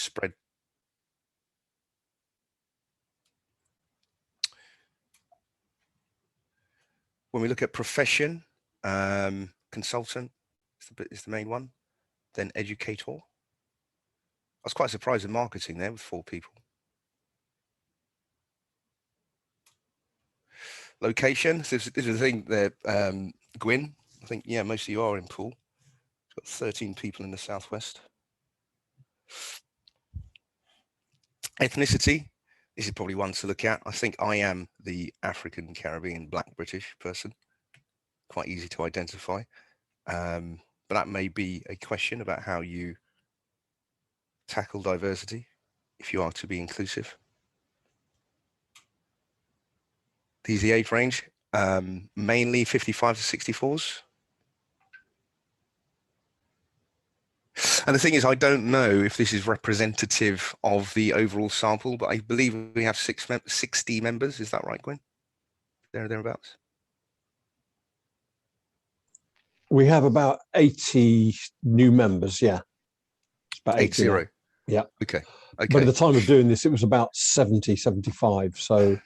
spread. When we look at profession, consultant is the main one, then educator. I was quite surprised in marketing there with 4 people. Location, this is the thing there, Gwyn, I think, yeah, most of you are in Poole. It's got 13 people in the southwest. Ethnicity, this is probably one to look at. I think I am the African Caribbean Black British person, quite easy to identify. But that may be a question about how you tackle diversity if you are to be inclusive. These are the age range, mainly 55 to 64s. And the thing is, I don't know if this is representative of the overall sample, but I believe we have 60 members. Is that right, Gwen? Thereabouts? We have about 80 new members, yeah. It's about 80. Yeah. Okay. But at the time of doing this, it was about 70, 75. So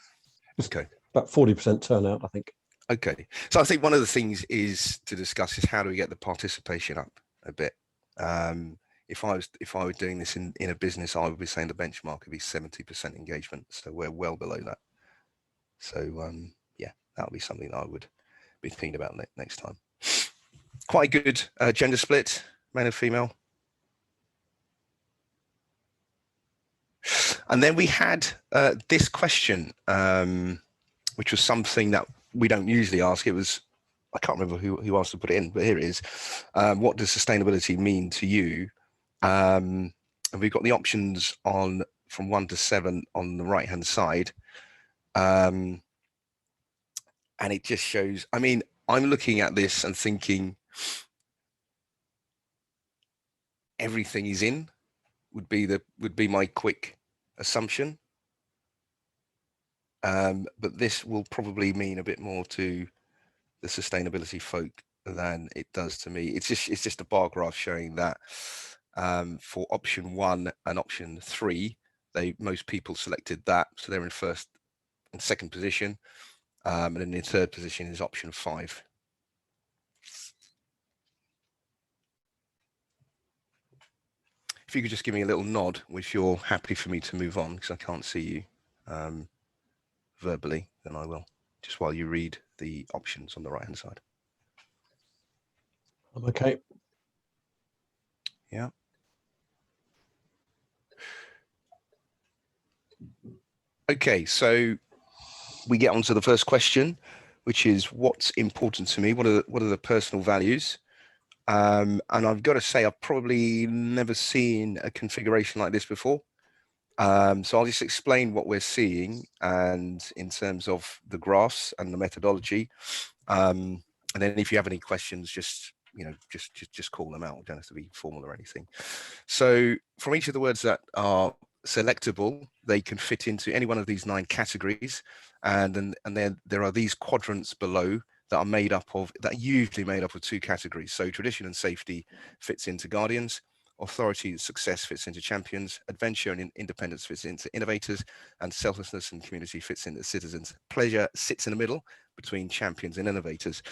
okay, about 40% turnout, I think. Okay. So I think one of the things is to discuss is how do we get the participation up a bit? If I were doing this in a business, I would be saying the benchmark would be 70% engagement. So we're well below that. So yeah, that would be something that I would be thinking about next time. Quite a good gender split, male and female. And then we had this question, which was something that we don't usually ask. It was, I can't remember who asked to put it in, but here it is. What does sustainability mean to you? And we've got the options on from 1 to 7 on the right hand side. And it just shows, I mean, I'm looking at this and thinking everything is in would be my quick assumption. But this will probably mean a bit more to the sustainability folk than it does to me. It's just a bar graph showing that for option 1 and option 3, most people selected that, so they're in first and second position, and then in third position is option 5. If you could just give me a little nod if you're happy for me to move on, because I can't see you verbally, then I will, just while you read the options on the right hand side. I'm okay. Yeah. Okay, so we get on to the first question, which is what's important to me? What are the personal values? And I've got to say, I've probably never seen a configuration like this before. So I'll just explain what we're seeing and in terms of the graphs and the methodology. And then if you have any questions, just call them out. Don't have to be formal or anything. So from each of the words that are selectable, they can fit into any one of these 9 categories. And then there are these quadrants below that are usually made up of 2 categories. So tradition and safety fits into guardians, authority and success fits into champions, adventure and independence fits into innovators, and selflessness and community fits into citizens. Pleasure sits in the middle between champions and innovators.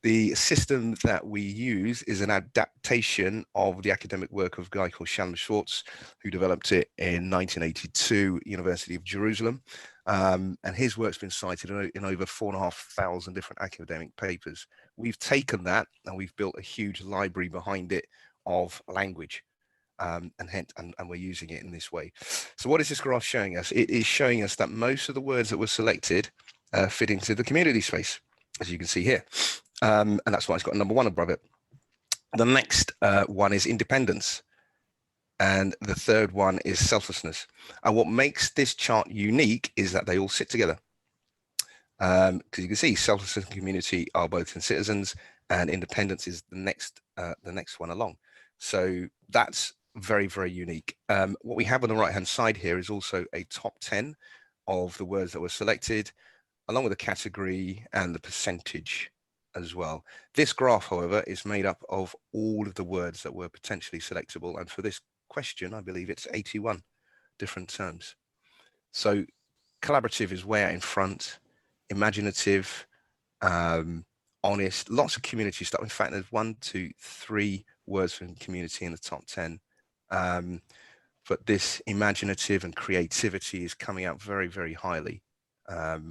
The system that we use is an adaptation of the academic work of a guy called Shalom Schwartz, who developed it in 1982, University of Jerusalem. And his work's been cited in over 4,500 different academic papers. We've taken that and we've built a huge library behind it of language, and we're using it in this way. So what is this graph showing us? It is showing us that most of the words that were selected fit into the community space, as you can see here. And that's why it's got number 1 above it. The next one is independence. And the third one is selflessness. And what makes this chart unique is that they all sit together. Because you can see selflessness and community are both in citizens, and independence is the next one along. So that's very, very unique. What we have on the right hand side here is also a top 10 of the words that were selected, along with the category and the percentage as well. This graph, however, is made up of all of the words that were potentially selectable. And for this question, I believe it's 81 different terms. So collaborative is way out in front, imaginative, honest, lots of community stuff. In fact, there's 1, 2, 3 words from community in the top 10. But this imaginative and creativity is coming out very, very highly,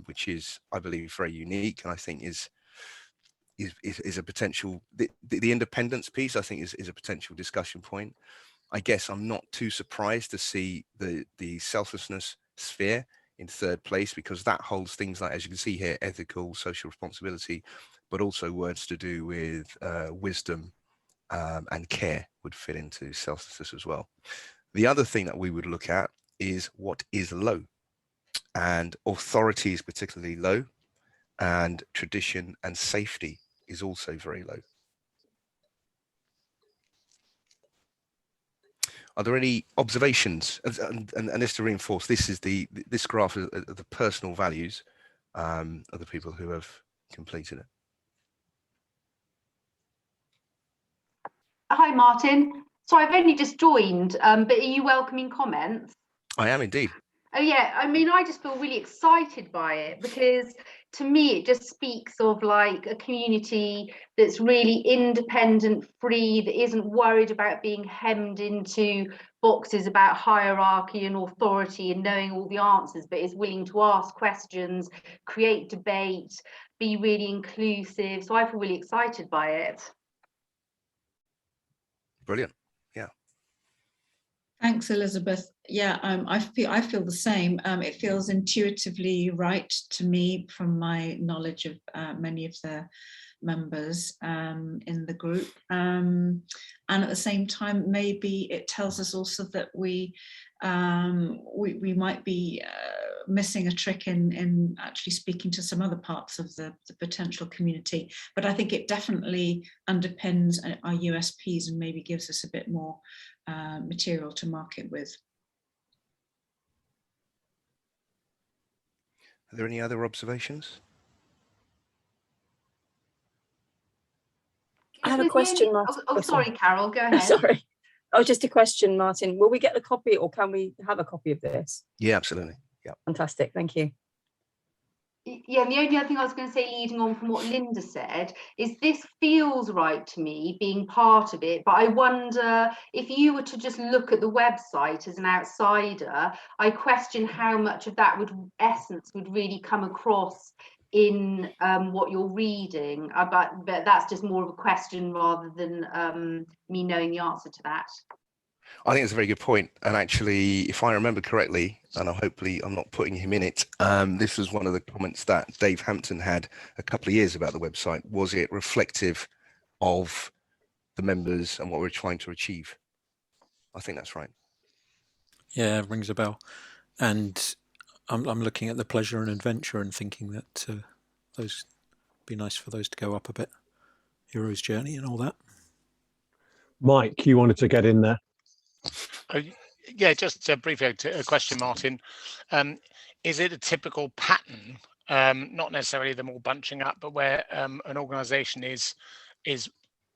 which is, I believe, very unique, and I think is a potential. The independence piece, I think, is a potential discussion point. I guess I'm not too surprised to see the selflessness sphere in third place, because that holds things like, as you can see here, ethical, social responsibility, but also words to do with wisdom and care would fit into selflessness as well. The other thing that we would look at is what is low, and authority is particularly low, and tradition and safety is also very low. Are there any observations? And just to reinforce, this is this graph of the personal values of the people who have completed it. Hi, Martin. So I've only just joined, but are you welcoming comments? I am indeed. Oh yeah, I mean, I just feel really excited by it, because to me it just speaks of like a community that's really independent, free, that isn't worried about being hemmed into boxes about hierarchy and authority and knowing all the answers, but is willing to ask questions, create debate, be really inclusive. So I feel really excited by it. Brilliant. Yeah. Thanks, Elizabeth. Yeah, I feel the same. It feels intuitively right to me from my knowledge of many of the members in the group, and at the same time, maybe it tells us also that we might be missing a trick in actually speaking to some other parts of the potential community. But I think it definitely underpins our USPs and maybe gives us a bit more material to market with. Are there any other observations? I have a question, Martin. Oh, sorry, Carol, go ahead. Sorry. Oh, just a question, Martin. Will we get the copy, or can we have a copy of this? Yeah, absolutely. Yeah. Fantastic. Thank you. Yeah, and the only other thing I was going to say, leading on from what Linda said, is this feels right to me, being part of it, but I wonder if you were to just look at the website as an outsider, I question how much of that essence would really come across in what you're reading. But that's just more of a question rather than me knowing the answer to that. I think it's a very good point. And actually, if I remember correctly, and hopefully I'm not putting him in it, this was one of the comments that Dave Hampton had a couple of years about the website. Was it reflective of the members and what we're trying to achieve? I think that's right. Yeah, it rings a bell. And I'm looking at the pleasure and adventure and thinking that those be nice for those to go up a bit. Hero's journey and all that. Mike, you wanted to get in there. Yeah, just briefly a question, Martin. Is it a typical pattern, not necessarily them all bunching up, but where an organisation is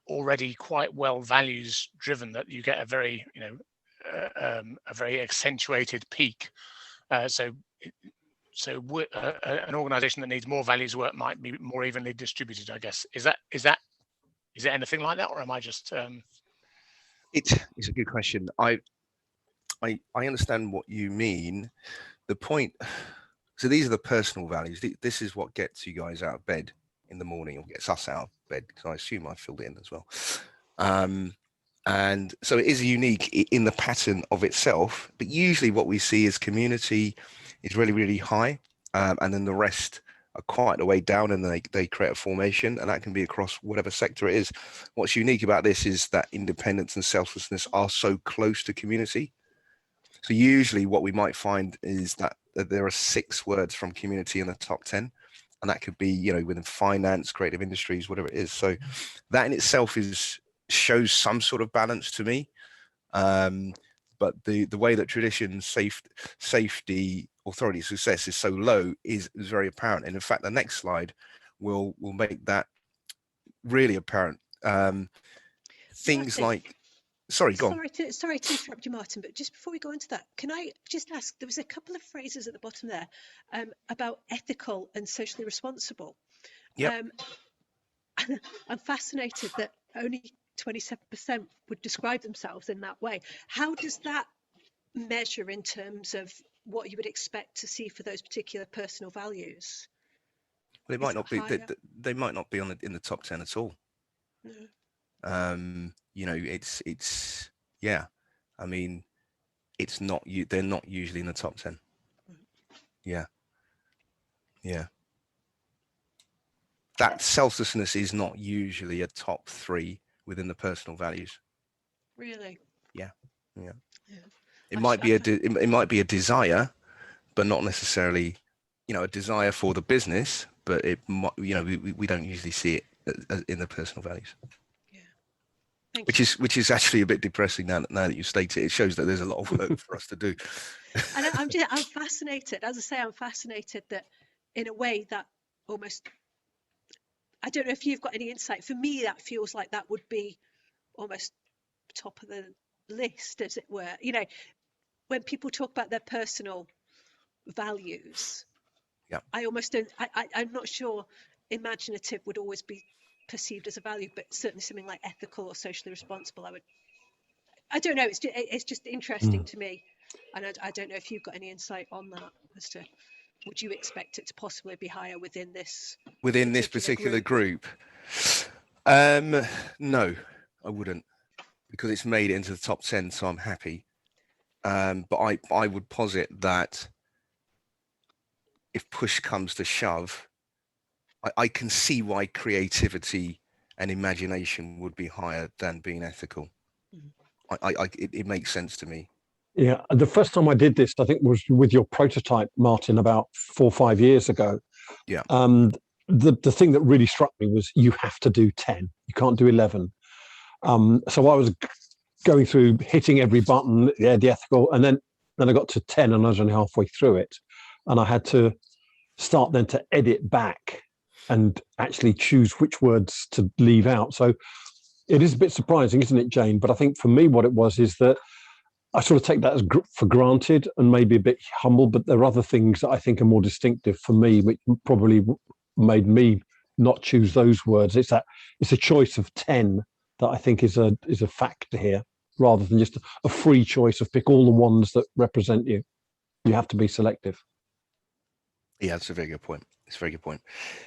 already quite well values driven, that you get a very a very accentuated peak? So an organisation that needs more values work might be more evenly distributed, I guess. Is it anything like that, or am I just? It's a good question. I understand what you mean. The point, so these are the personal values. This is what gets you guys out of bed in the morning, or gets us out of bed, because I assume I filled it in as well. And so it is unique in the pattern of itself, but usually what we see is community is really, really high, and then the rest are quite a way down, and they create a formation, and that can be across whatever sector it is. What's unique about this is that independence and selflessness are so close to community. So usually what we might find is that there are 6 words from community in the top 10, and that could be, within finance, creative industries, whatever it is. So that in itself shows some sort of balance to me. But the way that tradition, safety, authority, success is so low is very apparent. And in fact, the next slide will make that really apparent. Things like, Sorry, go on. Sorry to interrupt you, Martin, but just before we go into that, can I just ask, there was a couple of phrases at the bottom there about ethical and socially responsible. Yep. I'm fascinated that only 27% would describe themselves in that way. How does that measure in terms of what you would expect to see for those particular personal values? Well, it might not be. They might not be in the top 10 at all. No. You know, it's yeah. I mean, it's not you. They're not usually in the top 10. Yeah. That selflessness is not usually a top 3 within the personal values. Really? Yeah. It might be it might be a desire, but not necessarily, you know, a desire for the business. But it might, you know, we don't usually see it in the personal values. Yeah. Which is actually a bit depressing now that you state it. It shows that there's a lot of work for us to do. And I'm fascinated. As I say, I'm fascinated that in a way that almost, I don't know if you've got any insight. For me, that feels like that would be almost top of the list, as it were. You know, when people talk about their personal values, I almost don't. I'm not sure imaginative would always be perceived as a value, but certainly something like ethical or socially responsible, I don't know. It's just interesting to me, and I don't know if you've got any insight on that as to, would you expect it to possibly be higher within this particular group? No, I wouldn't, because it's made it into the top 10, so I'm happy. But I would posit that if push comes to shove, I can see why creativity and imagination would be higher than being ethical. It makes sense to me. Yeah, the first time I did this, I think, was with your prototype, Martin, about 4 or 5 years ago. Yeah. The thing that really struck me was you have to do 10. You can't do 11. So I was going through, hitting every button, the ethical, and then I got to 10, and I was only halfway through it, and I had to start then to edit back and actually choose which words to leave out. So it is a bit surprising, isn't it, Jane? But I think for me, what it was is that I sort of take that as for granted and maybe a bit humble, but there are other things that I think are more distinctive for me, which probably made me not choose those words. It's a choice of 10 that I think is a factor here, rather than just a free choice of pick all the ones that represent you. You have to be selective. Yeah, that's a very good point. It's a very good point.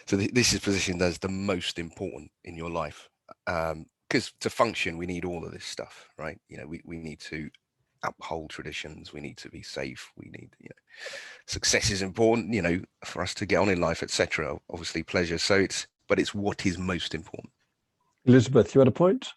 So this is positioned as the most important in your life, because to function, we need all of this stuff, right? You know, we need to uphold traditions, we need to be safe, we need, you know, success is important, you know, for us to get on in life, etc. Obviously pleasure. So it's what is most important. Elizabeth, you had a point?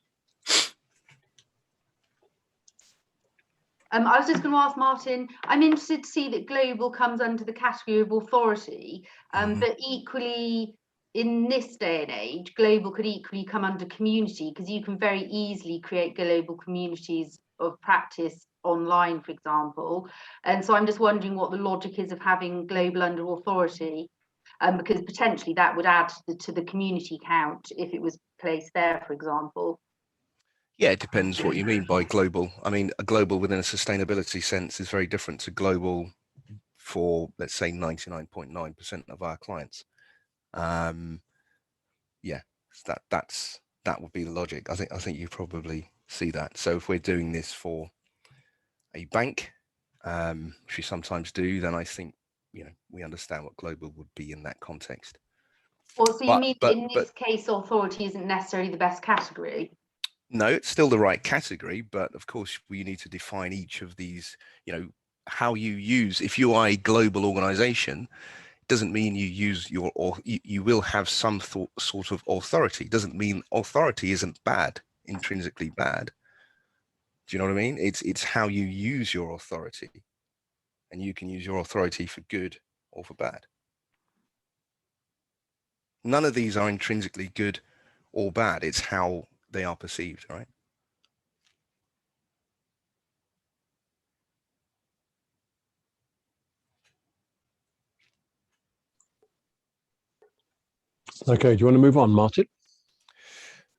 I was just going to ask Martin, I'm interested to see that global comes under the category of authority, but equally in this day and age, global could equally come under community, because you can very easily create global communities of practice online, for example. And so I'm just wondering what the logic is of having global under authority, because potentially that would add to the community count if it was placed there, for example. Yeah, it depends what you mean by global. I mean, a global within a sustainability sense is very different to global for, let's say, 99.9% of our clients. Yeah, that would be the logic. I think you probably see that. So if we're doing this for a bank, which we sometimes do, then I think, you know, we understand what global would be in that context. Well, so you mean in this case, authority isn't necessarily the best category? No, it's still the right category, but of course we need to define each of these, you know, how you use. If you are a global organization, it doesn't mean you use your, or you will have some sort of authority. It doesn't mean authority isn't bad, intrinsically bad. Do you know what I mean? It's how you use your authority, and you can use your authority for good or for bad. None of these are intrinsically good or bad. It's how they are perceived, right? Okay, do you want to move on, Martin?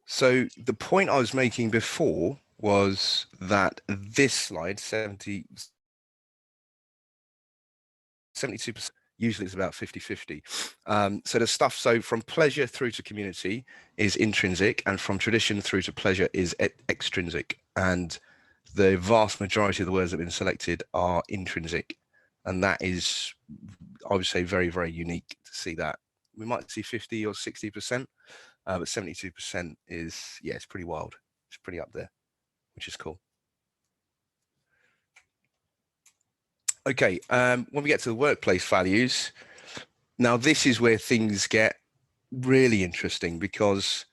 So the point I was making before was that this slide, 72%, usually it's about 50-50. So the stuff, so from pleasure through to community is intrinsic, and from tradition through to pleasure is extrinsic. And the vast majority of the words that have been selected are intrinsic. And that is, I would say, very, very unique to see that. We might see 50 or 60%, but 72% is, yeah, it's pretty wild. It's pretty up there, which is cool. Okay, when we get to the workplace values, now this is where things get really interesting, because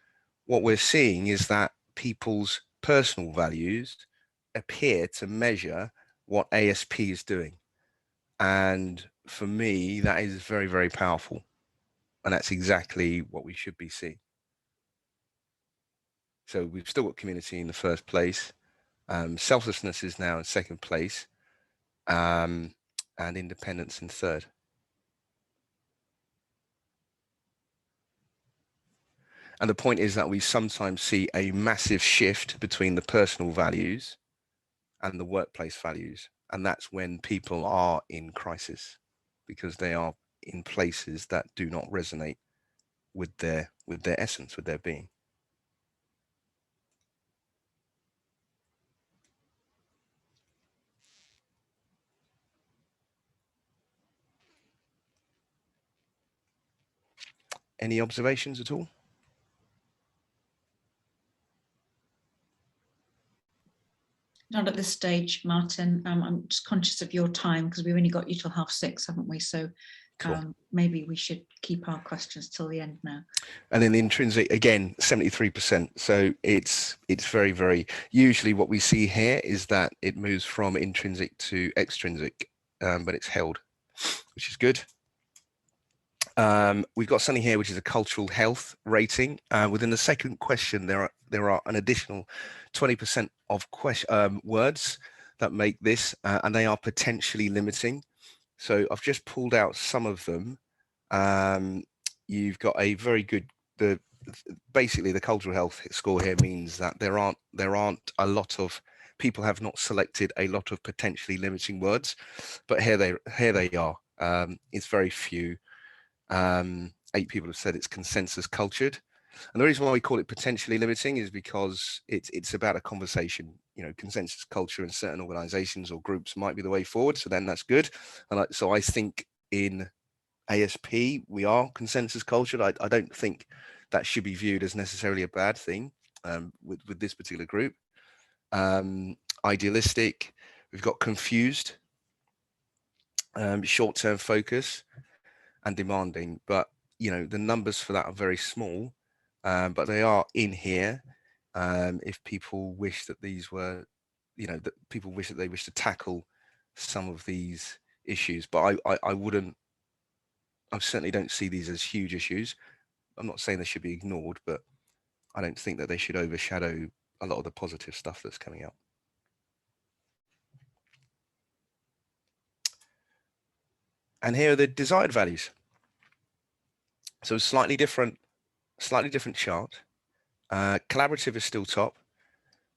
what we're seeing is that people's personal values appear to measure what ASP is doing. And for me, that is very, very powerful. And that's exactly what we should be seeing. So we've still got community in the first place. Selflessness is now in second place, and independence in third. And the point is that we sometimes see a massive shift between the personal values and the workplace values. And that's when people are in crisis, because they are in places that do not resonate with their essence, with their being. Any observations at all? Not at this stage, Martin. I'm just conscious of your time because we've only got you till 6:30, haven't we? So Cool. Maybe we should keep our questions till the end now. And then the intrinsic, again, 73%. So it's very, very, usually what we see here is that it moves from intrinsic to extrinsic, but it's held, which is good. We've got something here which is a cultural health rating. Within the second question, there are an additional 20% of words that make this, and they are potentially limiting. So I've just pulled out some of them. You've got a very good, basically the cultural health score here means that there aren't a lot of people have not selected a lot of potentially limiting words, but here they are. It's very few. 8 people have said it's consensus cultured. And the reason why we call it potentially limiting is because it's about a conversation. You know, consensus culture in certain organizations or groups might be the way forward. So then that's good. And so I think in ASP, we are consensus cultured. I don't think that should be viewed as necessarily a bad thing with this particular group. Idealistic, we've got confused, short-term focus, and demanding. But you know, the numbers for that are very small, but they are in here. If people wish that these were, you know, that people wish that they wish to tackle some of these issues, but I wouldn't, I certainly don't see these as huge issues. I'm not saying they should be ignored, but I don't think that they should overshadow a lot of the positive stuff that's coming out. And here are the desired values. So slightly different chart. Collaborative is still top,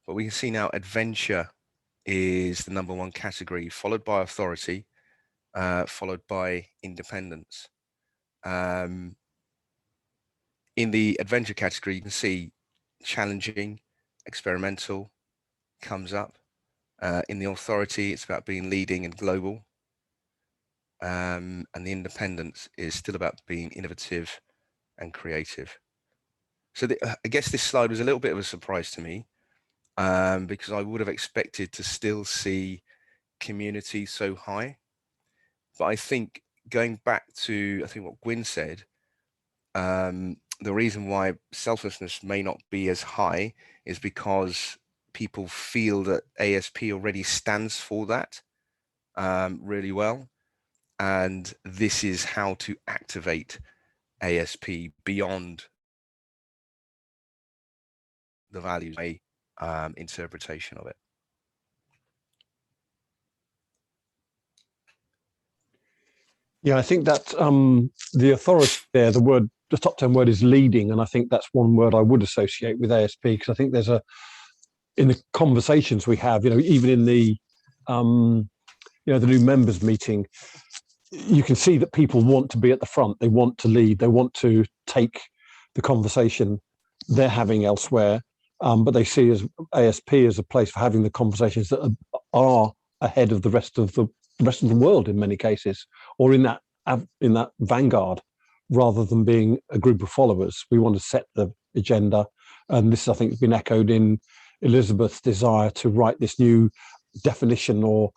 but we can see now adventure is the #1 category, followed by authority, followed by independence. In the adventure category, you can see challenging, experimental comes up. In the authority, it's about being leading and global. And the independence is still about being innovative and creative. So I guess this slide was a little bit of a surprise to me, because I would have expected to still see community so high. But I think going back to, I think what Gwyn said, the reason why selflessness may not be as high is because people feel that ASP already stands for that really well. And this is how to activate ASP beyond the values interpretation of it. Yeah, I think that the authority there, the top 10 word is leading, and I think that's one word I would associate with ASP, because I think there's the conversations we have, even in the the new members meeting, you can see that people want to be at the front. They want to lead. They want to take the conversation they're having elsewhere, but they see as ASP as a place for having the conversations that are ahead of the rest of the world in many cases, or in that vanguard, rather than being a group of followers. We want to set the agenda, and this, I think, has been echoed in Elizabeth's desire to write this new definition or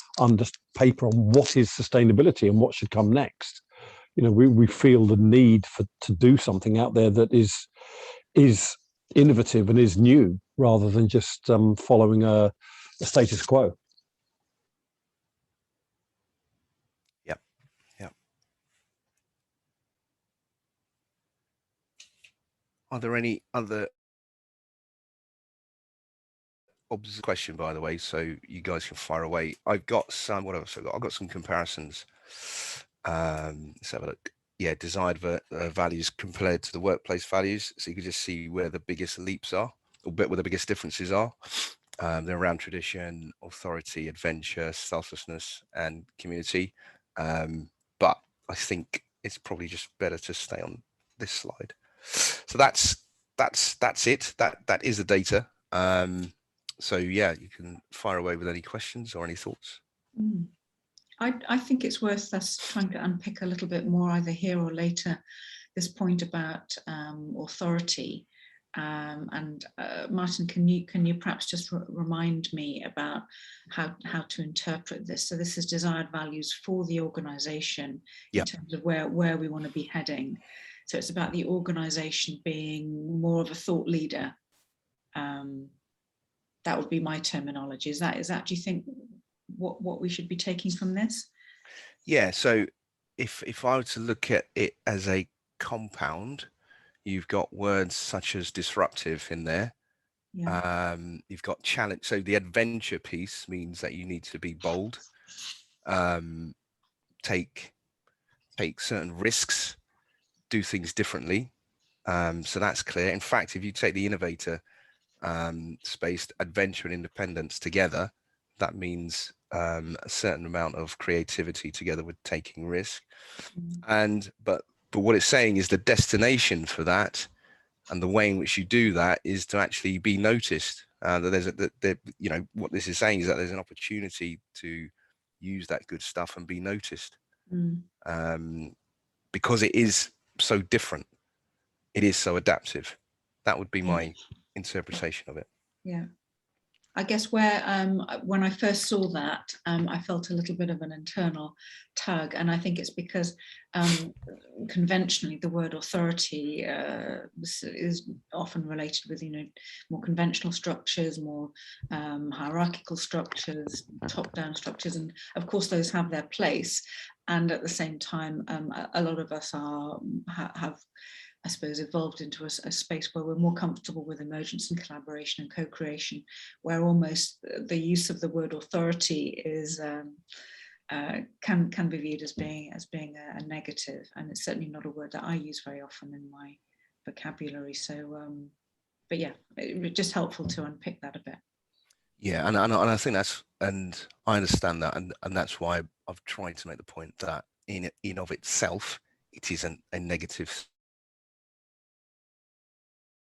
paper on what is sustainability and what should come next. We feel the need to do something out there that is innovative and is new, rather than just following a status quo. Yep. Are there any other question, by the way, so you guys can fire away? I've got some, what else I've got some comparisons. Let's have a look. Yeah, desired values compared to the workplace values, so you can just see where the biggest leaps are, or where the biggest differences are. They're around tradition, authority, adventure, selflessness, and community. But I think it's probably just better to stay on this slide. So that's it. That is the data. So yeah, you can fire away with any questions or any thoughts. I think it's worth us trying to unpick a little bit more, either here or later, this point about authority. And Martin, can you perhaps just remind me about how to interpret this? So this is desired values for the organisation in terms of where we want to be heading. So it's about the organisation being more of a thought leader. That would be my terminology. Is that, do you think, what we should be taking from this? Yeah, so if I were to look at it as a compound, you've got words such as disruptive in there. Yeah. You've got challenge. So the adventure piece means that you need to be bold, take certain risks, do things differently. So that's clear. In fact, if you take the innovator space, adventure and independence together, that means a certain amount of creativity together with taking risk. But what it's saying is the destination for that and the way in which you do that is to actually be noticed. What this is saying is that there's an opportunity to use that good stuff and be noticed, because it is so different. It is so adaptive. That would be my interpretation of it. Yeah. I guess where when I first saw that, I felt a little bit of an internal tug, and I think it's because conventionally the word authority is often related with more conventional structures, more hierarchical structures, top-down structures, and of course those have their place. And at the same time, a lot of us have, I suppose, evolved into a space where we're more comfortable with emergence and collaboration and co-creation, where almost the use of the word authority is can be viewed as being a negative, and it's certainly not a word that I use very often in my vocabulary. So, but yeah, it's just helpful to unpick that a bit. Yeah, and I think that's, and I understand that, and that's why I've tried to make the point that in of itself, it isn't a negative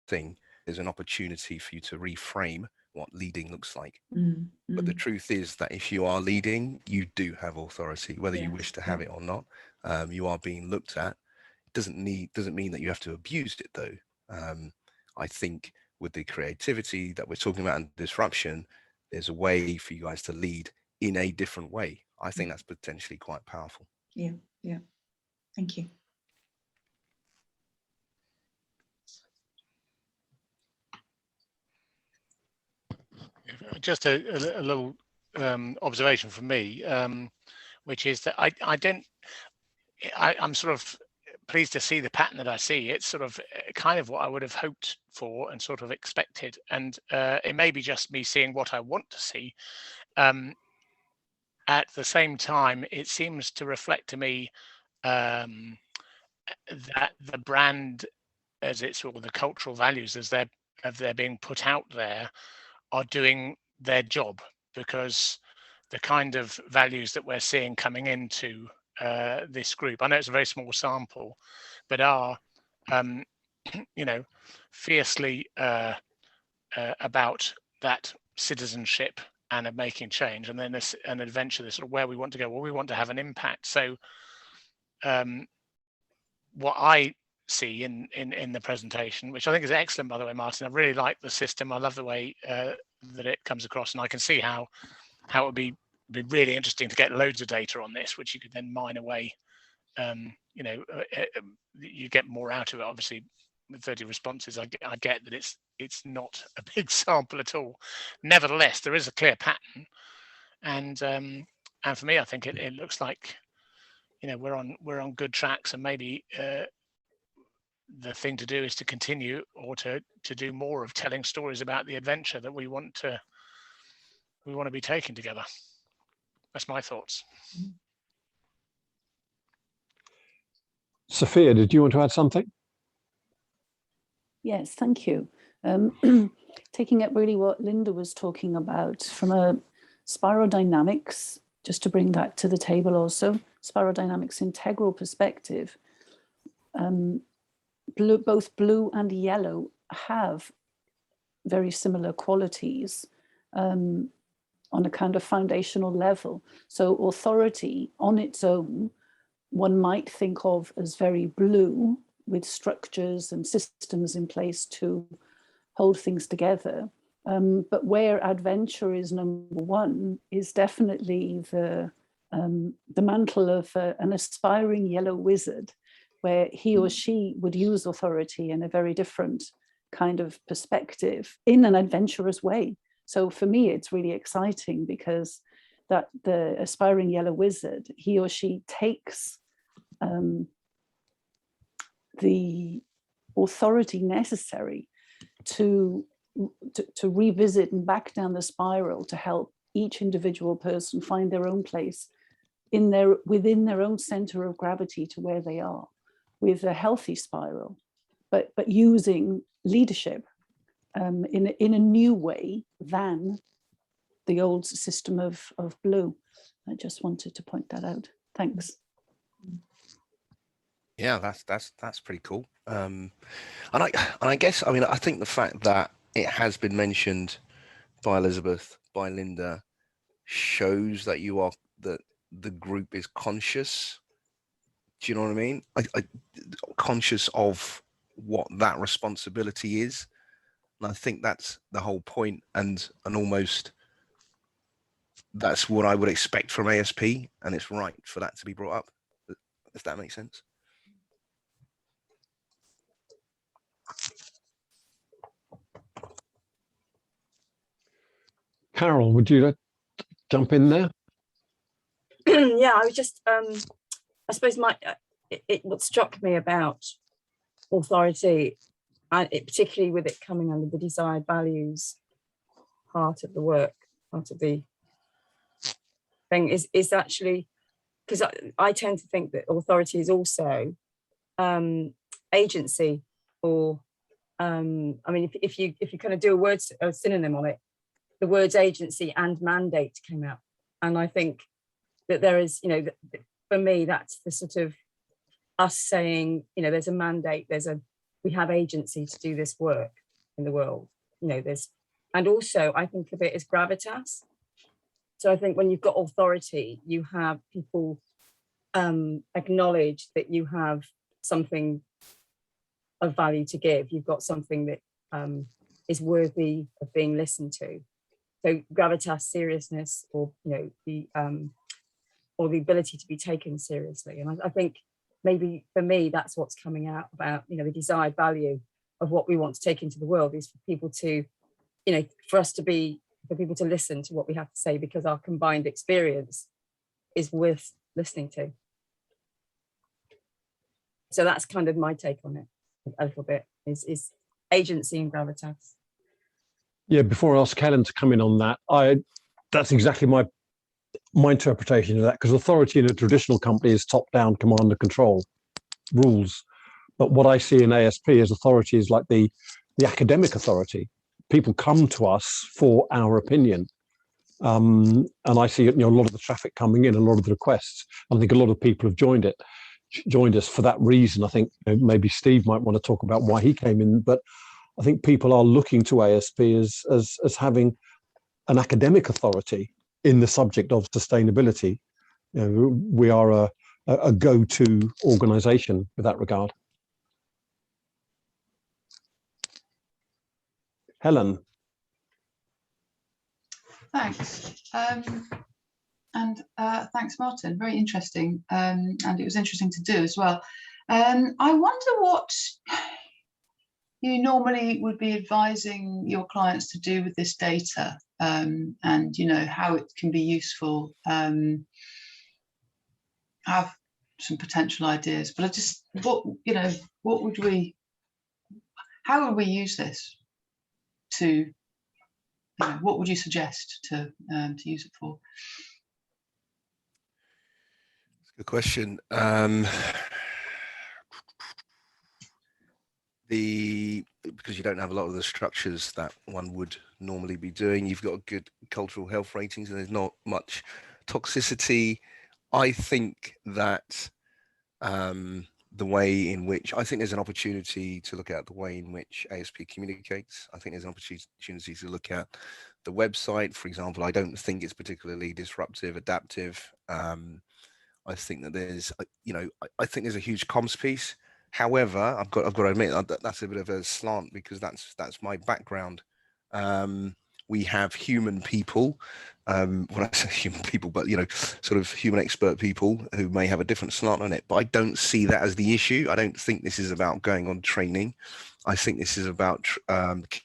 thing. There's an opportunity for you to reframe what leading looks like. But the truth is that if you are leading, you do have authority, whether you wish to have it or not. You are being looked at. It doesn't mean that you have to abuse it, though. I think with the creativity that we're talking about and disruption, there's a way for you guys to lead in a different way. I think that's potentially quite powerful. Yeah. Thank you. Just a little observation from me, which is that I'm sort of pleased to see the pattern that I see. It's sort of kind of what I would have hoped for and sort of expected, and it may be just me seeing what I want to see. At the same time, it seems to reflect to me that the brand, as it's sort of the cultural values as they're being put out there, are doing their job, because the kind of values that we're seeing coming into this group, I know it's a very small sample, but are fiercely about that citizenship and of making change, and then this an adventure, this sort of where we want to go. Well, we want to have an impact. So what I see in the presentation, which I think is excellent, by the way, Martin, I really like the system. I love the way that it comes across, and I can see how it would be really interesting to get loads of data on this, which you could then mine away. You get more out of it, obviously. With 30 responses, I get that it's not a big sample at all. Nevertheless, there is a clear pattern, and for me, I think it looks like we're on good tracks, and maybe the thing to do is to continue, or to do more of telling stories about the adventure that we want to be taking together. That's my thoughts. Sophia, did you want to add something? Yes, thank you. Taking up really what Linda was talking about from a spirodynamics, just to bring that to the table also, spirodynamics integral perspective, both blue and yellow have very similar qualities on a kind of foundational level. So authority on its own, one might think of as very blue, with structures and systems in place to hold things together. But where adventure is number one is definitely the mantle of an aspiring yellow wizard, where he or she would use authority in a very different kind of perspective in an adventurous way. So for me, it's really exciting, because that the aspiring yellow wizard, he or she takes the authority necessary to revisit and back down the spiral, to help each individual person find their own place within their own center of gravity to where they are, with a healthy spiral, but using leadership in a new way than the old system of blue. I just wanted to point that out. Thanks. Yeah, that's pretty cool. And I guess, I think the fact that it has been mentioned by Elizabeth, by Linda, shows that that the group is conscious. Do you know what I mean? Conscious of what that responsibility is. And I think that's the whole point, and almost that's what I would expect from ASP, and it's right for that to be brought up, if that makes sense. Carol, would you jump in there? Yeah, I was just, I suppose what struck me about authority, and particularly with it coming under the desired values part of the work, part of the thing, is actually, because I tend to think that authority is also agency, or if you kind of do a synonym on it, the words agency and mandate came out, and I think that there is, for me, that's the sort of us saying, there's a mandate, we have agency to do this work in the world, and also I think of it as gravitas. So I think when you've got authority, you have people acknowledge that you have something of value to give. You've got something that is worthy of being listened to. So gravitas, seriousness, or the ability to be taken seriously. And I think maybe for me, that's what's coming out about the desired value of what we want to take into the world, is for people to, for people to listen to what we have to say, because our combined experience is worth listening to. So that's kind of my take on it a little bit, is agency and gravitas. Yeah, before I ask Helen to come in on that, that's exactly my interpretation of that, because authority in a traditional company is top-down command and control rules. But what I see in ASP as authority is like the academic authority, people come to us for our opinion. And I see, a lot of the traffic coming in, a lot of the requests. I think a lot of people have joined us for that reason. I think maybe Steve might want to talk about why he came in, but I think people are looking to ASP as having an academic authority in the subject of sustainability. We are a go-to organisation with that regard. Helen. Thanks. And thanks, Martin. Very interesting. And it was interesting to do as well. I wonder what you normally would be advising your clients to do with this data, and how it can be useful. Have some potential ideas, but how would we use this to, what would you suggest to use it for? Good question. Because you don't have a lot of the structures that one would normally be doing, you've got good cultural health ratings and there's not much toxicity. I think that the way in which, I think there's an opportunity to look at the way in which ASP communicates. I think there's an opportunity to look at the website, for example. I don't think it's particularly disruptive, adaptive. I think that there's, I think there's a huge comms piece. However, I've got to admit that's a bit of a slant because that's my background. We have human people, when I say human people, but sort of human expert people who may have a different slant on it. But I don't see that as the issue. I don't think this is about going on training. I think this is about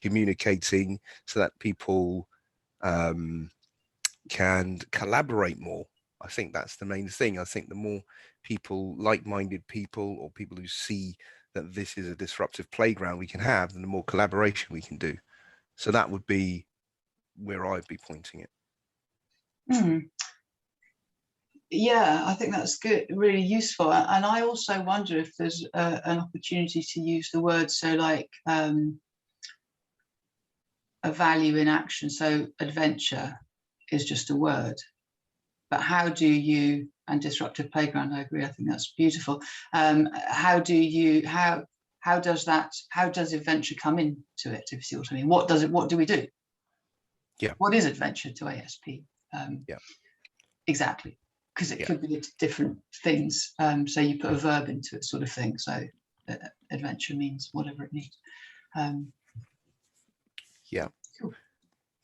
communicating so that people can collaborate more. I think that's the main thing. I think the more people, like-minded people, or people who see that this is a disruptive playground we can have, then the more collaboration we can do. So that would be where I'd be pointing it. Yeah, I think that's good, really useful. And I also wonder if there's an opportunity to use the word, so like a value in action. So adventure is just a word. But how do you, and disruptive playground, I agree, I think that's beautiful. How does adventure come into it, if you see what I mean? What do we do? Yeah. What is adventure to ASP? Yeah. Exactly. Because it could be different things. So you put a verb into it, sort of thing. So adventure means whatever it means. Yeah. Cool.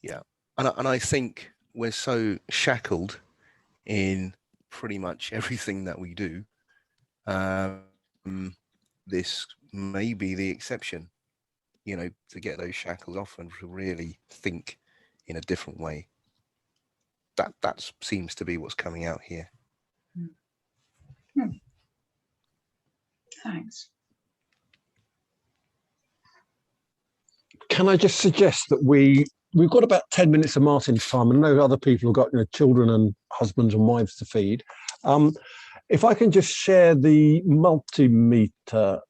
Yeah. And I think we're so shackled in pretty much everything that we do. This may be the exception, to get those shackles off and to really think in a different way. That seems to be what's coming out here. Thanks. Can I just suggest that we've got about 10 minutes of Martin's time, and I know other people have got children and husbands and wives to feed. If I can just share the multimeter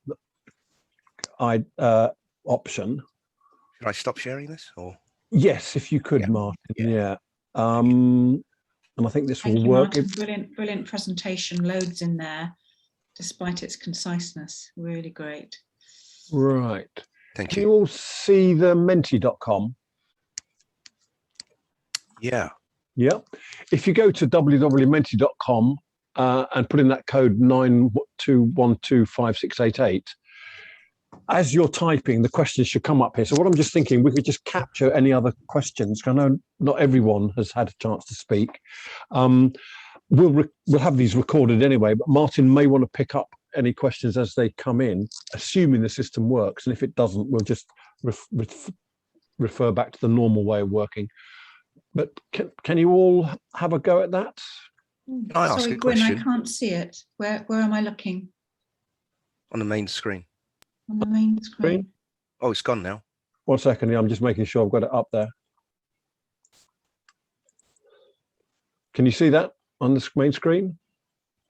option. Should I stop sharing this, or? Yes, if you could, Yeah. Martin. Yeah. And I think this will work. Martin. Brilliant presentation, loads in there, despite its conciseness. Really great. Right. Thank you. Can you all see the menti.com? Yeah. Yeah. If you go to www.menti.com and put in that code 92125688, as you're typing, the questions should come up here. So what I'm just thinking, we could just capture any other questions, because I know not everyone has had a chance to speak. We'll have these recorded anyway, but Martin may want to pick up any questions as they come in, assuming the system works. And if it doesn't, we'll just refer back to the normal way of working. But can you all have a go at that? Sorry, Gwyn, I can't see it. Where am I looking? On the main screen. On the main screen. Oh, it's gone now. 1 second, I'm just making sure I've got it up there. Can you see that on the main screen?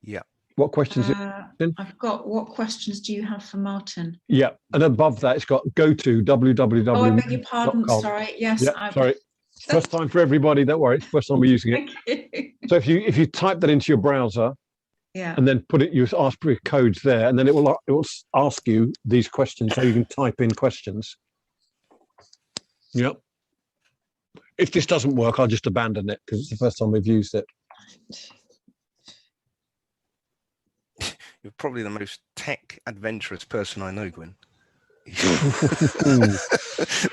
Yeah. What questions? I've got, what questions do you have for Martin? Yeah, and above that, it's got go to www. Oh, I beg your pardon. Sorry. Yes. Yeah, sorry. First time for everybody. Don't worry. First time we're using it. So if you type that into your browser, yeah, and then put it, you ask for your codes there, and then it will ask you these questions, so you can type in questions. Yep. If this doesn't work, I'll just abandon it because it's the first time we've used it. You're probably the most tech adventurous person I know, Gwyn.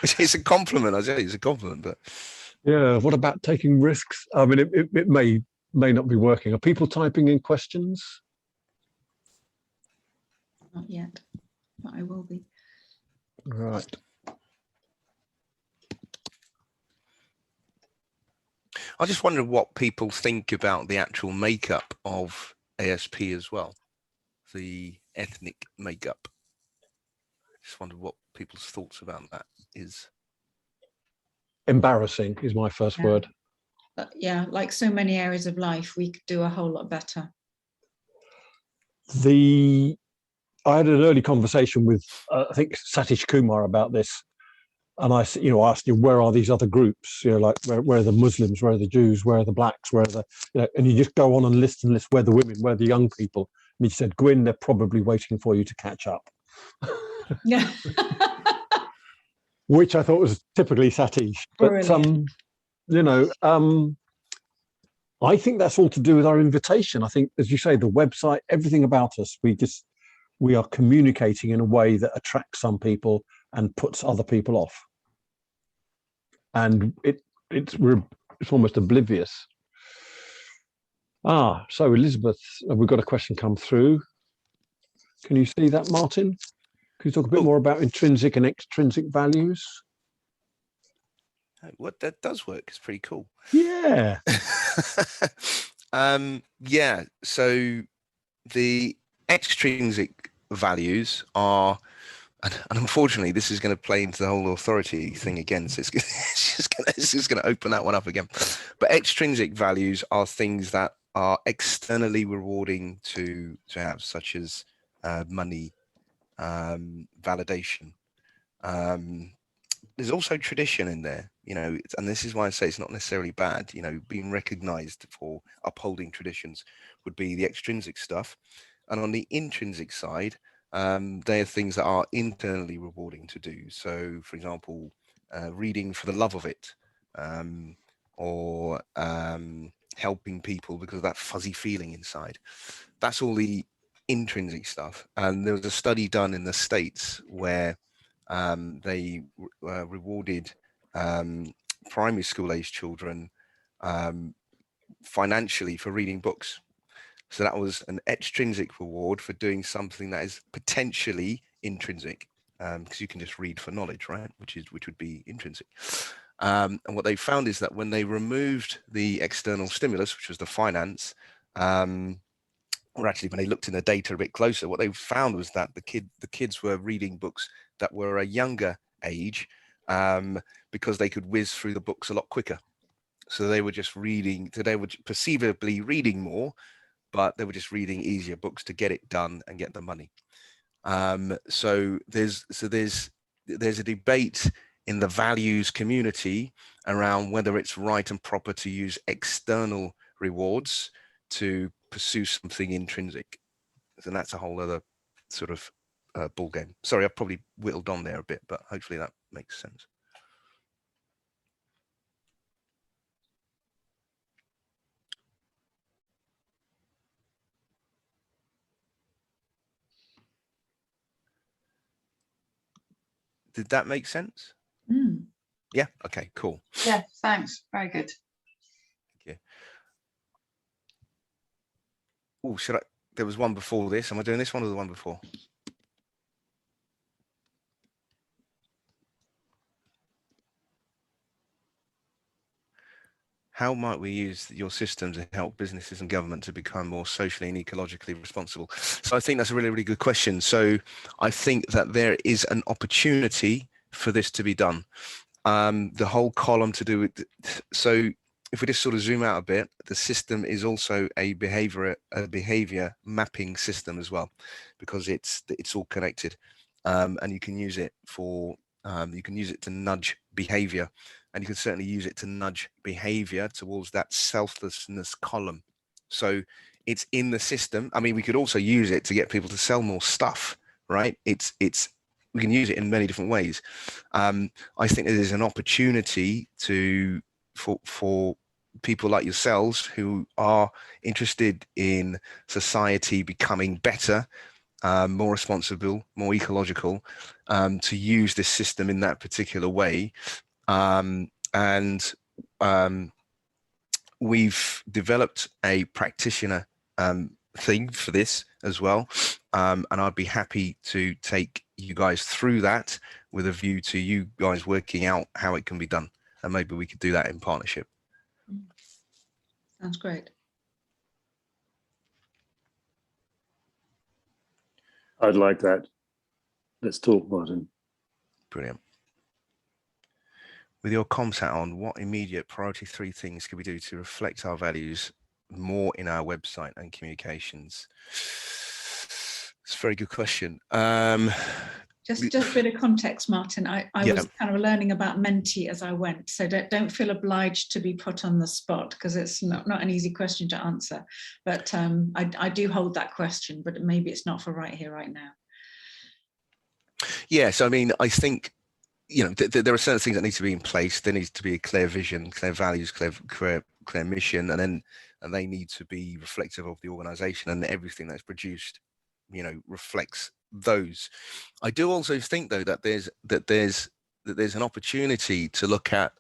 Which is a compliment, I tell you, it's a compliment. But yeah, what about taking risks? I mean, it may not be working. Are people typing in questions? not yet, but I will be. Right. I just wonder what people think about the actual makeup of ASP as well, the ethnic makeup. Just wonder what people's thoughts about that is. Embarrassing is my first word. Yeah, like so many areas of life, we could do a whole lot better. I had an early conversation with I think Satish Kumar about this, and I asked him, where are these other groups? Like where are the Muslims, where are the Jews, where are the blacks, where are the and you just go on and list where the women, where the young people. And he said, Gwyn, they're probably waiting for you to catch up. Yeah. Which I thought was typically Satish. But I think that's all to do with our invitation. I think, as you say, the website, everything about us, we are communicating in a way that attracts some people and puts other people off. And it's almost oblivious. So Elizabeth, we've got a question come through. Can you see that, Martin? Can you talk a bit more about intrinsic and extrinsic values? What that does work. It's pretty cool. Yeah. Yeah. So the extrinsic values are, and unfortunately, this is going to play into the whole authority thing again. So it's just going to open that one up again. But extrinsic values are things that are externally rewarding to have, such as money, validation. There's also tradition in there, and this is why I say it's not necessarily bad. Being recognized for upholding traditions would be the extrinsic stuff. And on the intrinsic side, they are things that are internally rewarding to do. So, for example, reading for the love of it, or helping people because of that fuzzy feeling inside. That's all the intrinsic stuff. And there was a study done in the States where they rewarded primary school age children financially for reading books. So that was an extrinsic reward for doing something that is potentially intrinsic, because you can just read for knowledge, right? Which would be intrinsic. And what they found is that when they removed the external stimulus, which was the finance, or actually when they looked in the data a bit closer, what they found was that the kids were reading books that were a younger age, because they could whiz through the books a lot quicker. So they were just reading, so they were perceivably reading more, but they were just reading easier books to get it done and get the money. So there's a debate in the values community around whether it's right and proper to use external rewards to pursue something intrinsic. And that's a whole other sort of ball game. Sorry, I've probably whittled on there a bit, but hopefully that makes sense. Did that make sense? Mm. Yeah. Okay, cool. Yeah, thanks. Very good. Thank you. Oh, there was one before this. Am I doing this one or the one before? How might we use your system to help businesses and government to become more socially and ecologically responsible? So I think that's a really, really good question. So I think that there is an opportunity for this to be done. The whole column to do with, so if we just sort of zoom out a bit, the system is also a behavior mapping system as well, because it's all connected, and you can use it for you can use it to nudge behavior, and you can certainly use it to nudge behavior towards that selflessness column. So it's in the system. I mean, we could also use it to get people to sell more stuff, right? We can use it in many different ways. I think there's an opportunity for people like yourselves who are interested in society becoming better, more responsible, more ecological, to use this system in that particular way. We've developed a practitioner thing for this as well, and I'd be happy to take you guys through that with a view to you guys working out how it can be done, and maybe we could do that in partnership. Sounds great. I'd like that. Let's talk, Martin. Brilliant. With your comms hat on, what immediate priority 3 things can we do to reflect our values more in our website and communications? It's a very good question. Just a bit of context, Martin. I was kind of learning about Menti as I went, so don't feel obliged to be put on the spot, because it's not an easy question to answer. But I do hold that question, but maybe it's not for right here, right now. Yes, I mean, I think, you know, there are certain things that need to be in place. There needs to be a clear vision, clear values, clear mission, and they need to be reflective of the organization, and everything that's produced, you know, reflects those. I do also think, though, that there's an opportunity to look at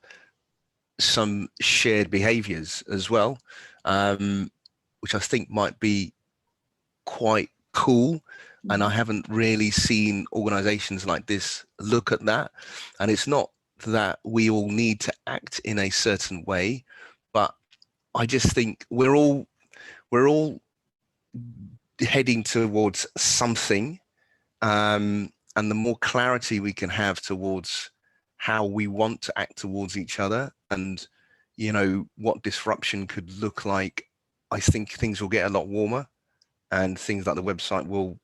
some shared behaviors as well, which I think might be quite cool. And I haven't really seen organizations like this look at that. And it's not that we all need to act in a certain way, but I just think we're all heading towards something. And the more clarity we can have towards how we want to act towards each other, and, you know, what disruption could look like, I think things will get a lot warmer, and things like the website will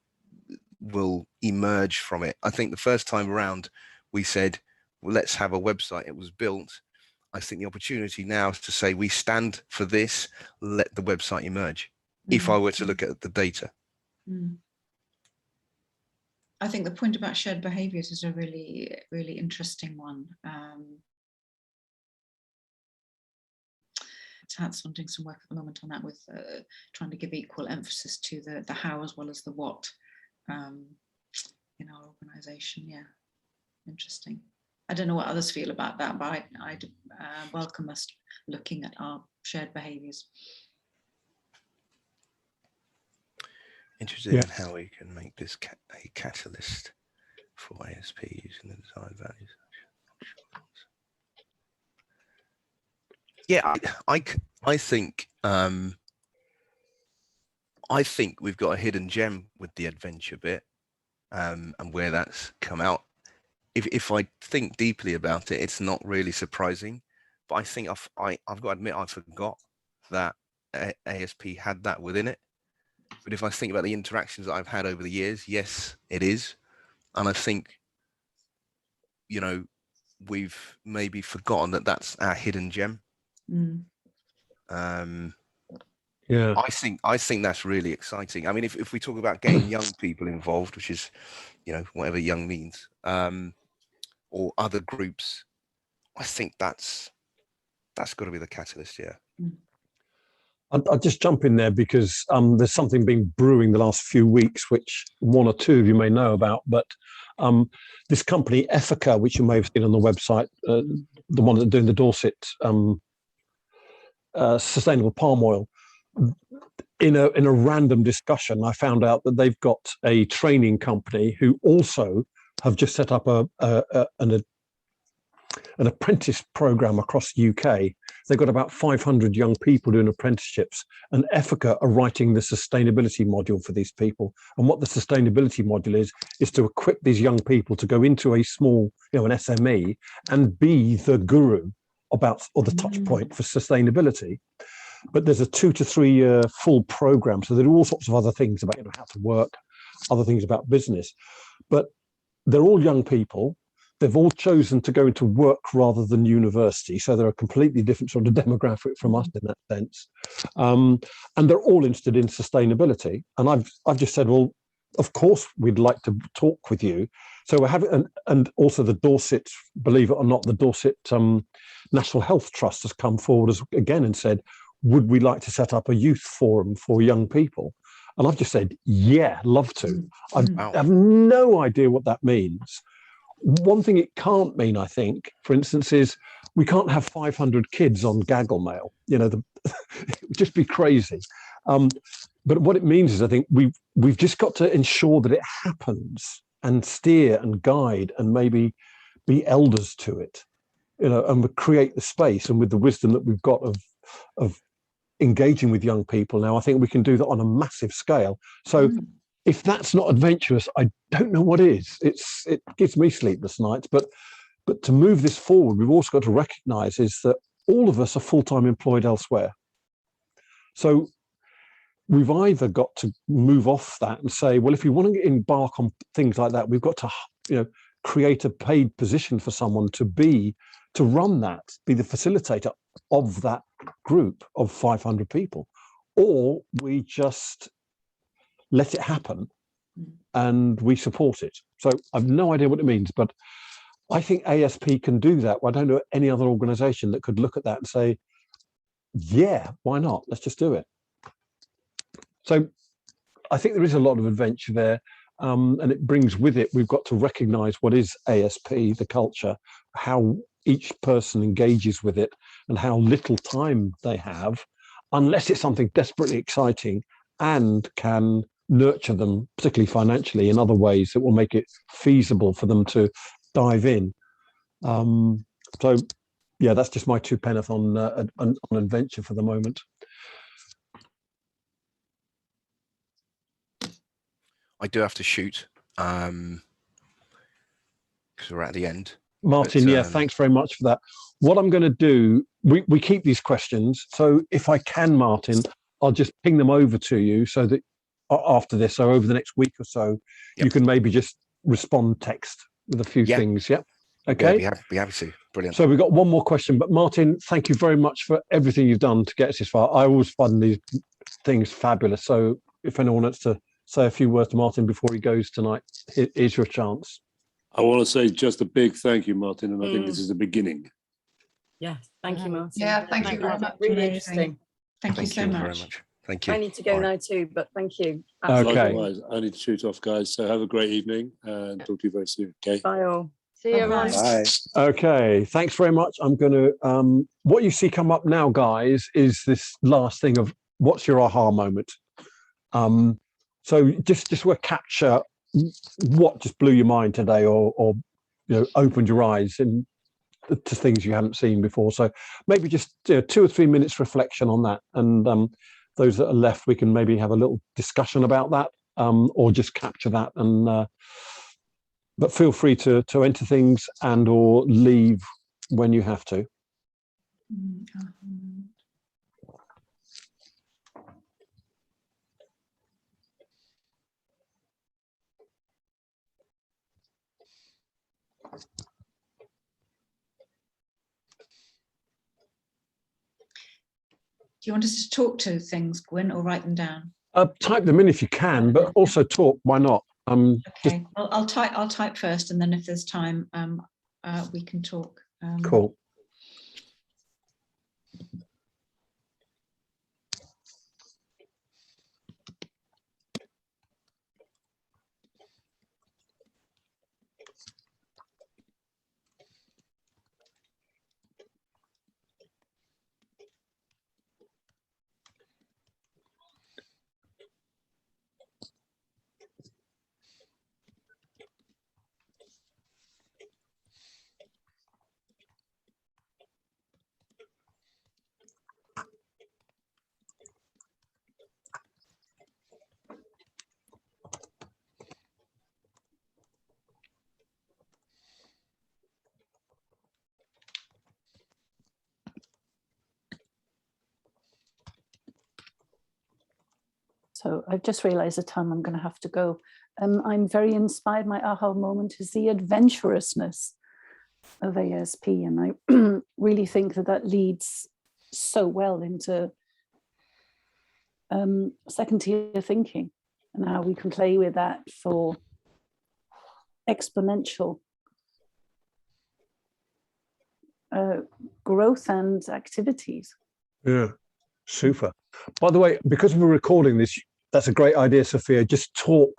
emerge from it. I think the first time around we said, well, let's have a website. It was built. I think the opportunity now is to say, we stand for this, let the website emerge. If I were to look at the data. I think the point about shared behaviors is a really, really interesting one. Hat's doing some work at the moment on that, with trying to give equal emphasis to the how as well as the what in our organisation. Yeah, interesting. I don't know what others feel about that, but I'd welcome us looking at our shared behaviours. Interested in how we can make this a catalyst for ASP using the design values. Yeah, I think we've got a hidden gem with the adventure bit, and where that's come out. If I think deeply about it, it's not really surprising, but I think I've got to admit I forgot that ASP had that within it. But if I think about the interactions that I've had over the years, yes, it is. And I think, you know, we've maybe forgotten that that's our hidden gem. Yeah, I think that's really exciting. I mean, if we talk about getting young people involved, which is, you know, whatever young means, or other groups, I think that's got to be the catalyst. Yeah. I'll just jump in there because there's something been brewing the last few weeks, which one or two of you may know about. But this company, Ethica, which you may have seen on the website, the one that's doing the Dorset sustainable palm oil, in a random discussion, I found out that they've got a training company who also have just set up an apprentice program across the UK. They've got about 500 young people doing apprenticeships, and Ethica are writing the sustainability module for these people. And what the sustainability module is to equip these young people to go into a small, you know, an SME and be the guru about, or the touch point for sustainability. But there's a 2 to 3 year full program. So there are all sorts of other things about, you know, how to work, other things about business. But they're all young people. They've all chosen to go into work rather than university. So they're a completely different sort of demographic from us in that sense. And they're all interested in sustainability. And I've just said, well, of course, we'd like to talk with you. So we're having, and also the Dorset, believe it or not, the Dorset National Health Trust has come forward again and said, would we like to set up a youth forum for young people? And I've just said, yeah, love to. I have no idea what that means. One thing it can't mean, I think, for instance, is we can't have 500 kids on Gaggle Mail. You know, it would just be crazy. But what it means is, I think we've just got to ensure that it happens and steer and guide and maybe be elders to it, you know, and create the space. And with the wisdom that we've got of engaging with young people now, I think we can do that on a massive scale. So if that's not adventurous, I don't know what is. It gives me sleepless nights. But to move this forward, we've also got to recognize is that all of us are full-time employed elsewhere. So we've either got to move off that and say, well, if you want to embark on things like that, we've got to, you know, create a paid position for someone to run that, be the facilitator of that group of 500 people, or we just let it happen and we support it. So I've no idea what it means, but I think ASP can do that. I don't know any other organization that could look at that and say, yeah, why not? Let's just do it. So I think there is a lot of adventure there, and it brings with it, we've got to recognize what is ASP, the culture, how each person engages with it and how little time they have, unless it's something desperately exciting and can nurture them, particularly financially, in other ways that will make it feasible for them to dive in. So yeah, that's just my 2 pence on adventure for the moment. I do have to shoot because we're at the end. Martin, But, yeah, thanks very much for that. What I'm going to do, we keep these questions. So if I can, Martin, I'll just ping them over to you so that after this, so over the next week or so, you can maybe just respond text with a few things. Yeah. Okay. Yeah, be happy to. Brilliant. So we've got one more question, but Martin, thank you very much for everything you've done to get us this far. I always find these things fabulous. So if anyone wants to say a few words to Martin before he goes tonight, here's your chance. I want to say just a big thank you, Martin, and I think this is the beginning. Yeah, thank you, Martin. Yeah, thank you very much. Really interesting. Thank you so much. Very much. Thank you. I need to go now too, but thank you. Okay. Likewise, I need to shoot off, guys. So have a great evening and talk to you very soon. Okay. Bye all. See you, everyone. Bye. Okay, thanks very much. I'm going to, what you see come up now, guys, is this last thing of what's your aha moment. So just we'll capture what just blew your mind today or you know, opened your eyes to things you haven't seen before. So maybe just 2 or 3 minutes reflection on that. And those that are left, we can maybe have a little discussion about that or just capture that. And but feel free to enter things and or leave when you have to. Do you want us to talk to things, Gwyn, or write them down? Type them in if you can, but also talk. Why not? Okay, well, I'll type first, and then if there's time, we can talk. Cool. So I've just realized the time I'm going to have to go. I'm very inspired. My aha moment is the adventurousness of ASP. And I really think that that leads so well into second tier thinking and how we can play with that for exponential growth and activities. Yeah, super. By the way, because we're recording this, that's a great idea, Sophia. Just talk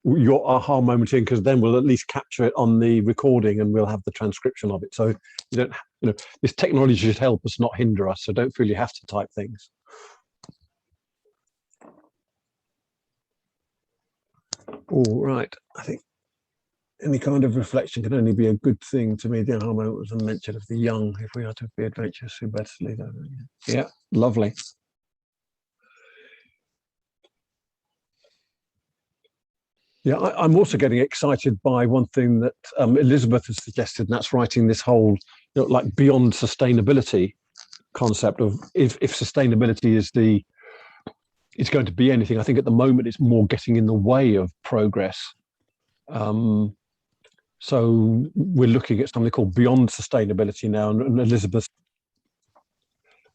your aha moment in, because then we'll at least capture it on the recording and we'll have the transcription of it. So you don't, this technology should help us, not hinder us. So don't feel you have to type things. All right. I think any kind of reflection can only be a good thing to me. The aha moment was a mention of the young. If we are to be adventurous, we better lead over. Yeah, lovely. Yeah, I'm also getting excited by one thing that Elizabeth has suggested, and that's writing this whole, like beyond sustainability concept of if sustainability is it's going to be anything. I think at the moment it's more getting in the way of progress. So we're looking at something called beyond sustainability now, and Elizabeth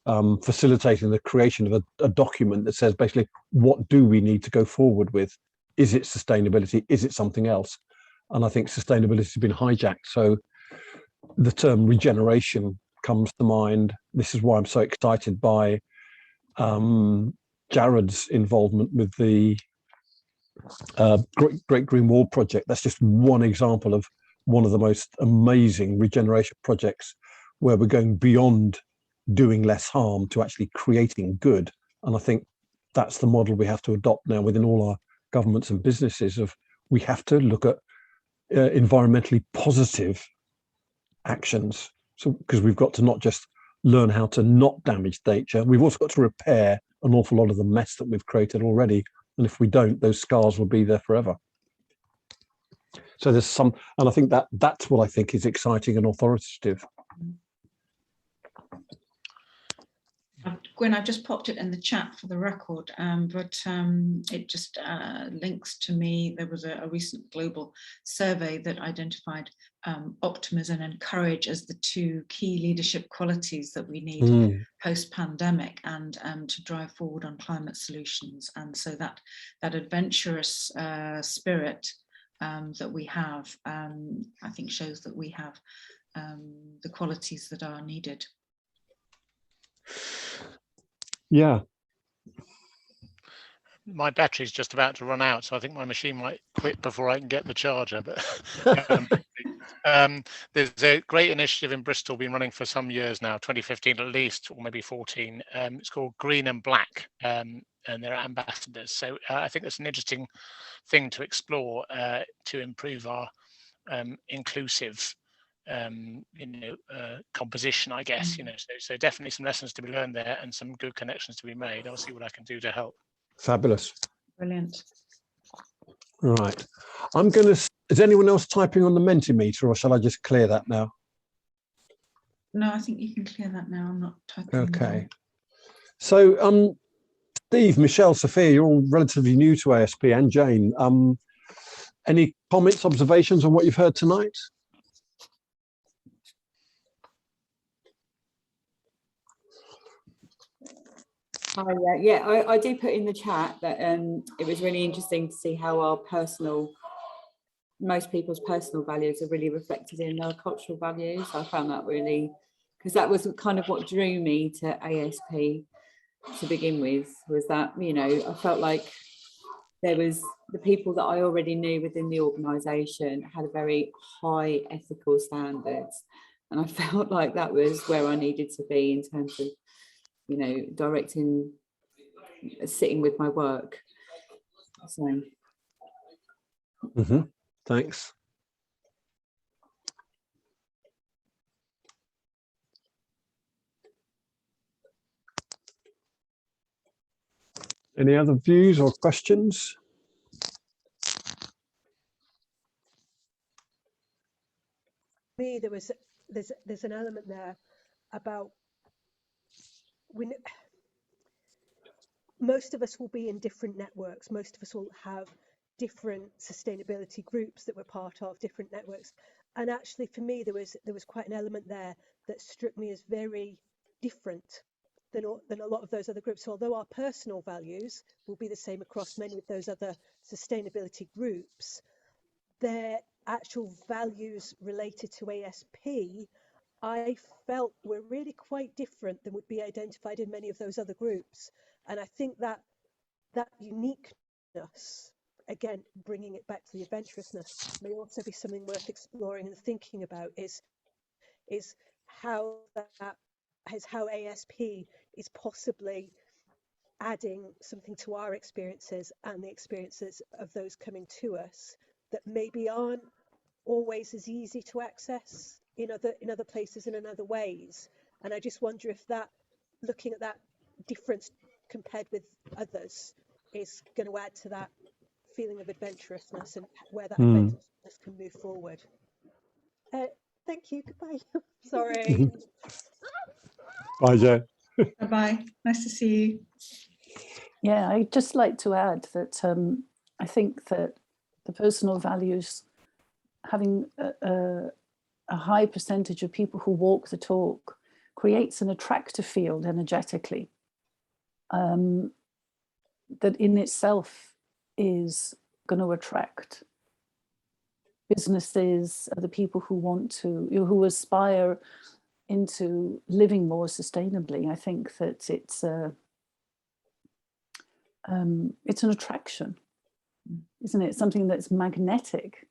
facilitating the creation of a document that says basically what do we need to go forward with. Is it sustainability? Is it something else? And I think sustainability has been hijacked. So the term regeneration comes to mind. This is why I'm so excited by Jared's involvement with the Great Green Wall project. That's just one example of one of the most amazing regeneration projects where we're going beyond doing less harm to actually creating good. And I think that's the model we have to adopt now within all our governments and businesses. Of we have to look at environmentally positive actions. So because we've got to not just learn how to not damage nature, we've also got to repair an awful lot of the mess that we've created already. And if we don't, those scars will be there forever. So there's some, and I think that's what I think is exciting and authoritative. Gwyn, I've just popped it in the chat for the record, but it just links to me. There was a recent global survey that identified optimism and courage as the two key leadership qualities that we need post-pandemic and to drive forward on climate solutions. And so that adventurous spirit that we have, I think shows that we have the qualities that are needed. Yeah. My battery's just about to run out, so I think my machine might quit before I can get the charger. But there's a great initiative in Bristol, been running for some years now, 2015 at least, or maybe 14. It's called Green and Black, and they're ambassadors. So I think that's an interesting thing to explore to improve our inclusive composition, I guess. So definitely some lessons to be learned there and some good connections to be made. I'll see what I can do to help. Fabulous. Brilliant. Right. I'm going to, is anyone else typing on the Mentimeter, or shall I just clear that now? No, I think you can clear that now. I'm not typing. Okay. Anymore. So Steve, Michelle, Sophia, you're all relatively new to ASP, and Jane. Any comments, observations on what you've heard tonight? Yeah, I do put in the chat that it was really interesting to see how our most people's personal values are really reflected in their cultural values. I found that really, because that was kind of what drew me to ASP to begin with, was that, I felt like there was the people that I already knew within the organisation had a very high ethical standards. And I felt like that was where I needed to be in terms of directing, sitting with my work. So. Thanks. Any other views or questions? Me, there's an element there about most of us will be in different networks. Most of us will have different sustainability groups that we're part of, different networks. And actually, for me, there was quite an element there that struck me as very different than a lot of those other groups. So although our personal values will be the same across many of those other sustainability groups, their actual values related to ASP, I felt were really quite different than would be identified in many of those other groups. And I think that uniqueness, again, bringing it back to the adventurousness, may also be something worth exploring and thinking about, is how ASP is possibly adding something to our experiences and the experiences of those coming to us that maybe aren't always as easy to access in other places and in other ways. And I just wonder if that, looking at that difference compared with others, is going to add to that feeling of adventurousness and where that adventurousness can move forward. Thank you. Goodbye. Sorry. Bye, Jo. Bye-bye. Nice to see you. Yeah, I'd just like to add that I think that the personal values, having a high percentage of people who walk the talk, creates an attractive field energetically that in itself is going to attract businesses, the people who want to, who aspire into living more sustainably. I think that it's an attraction, isn't it? Something that's magnetic.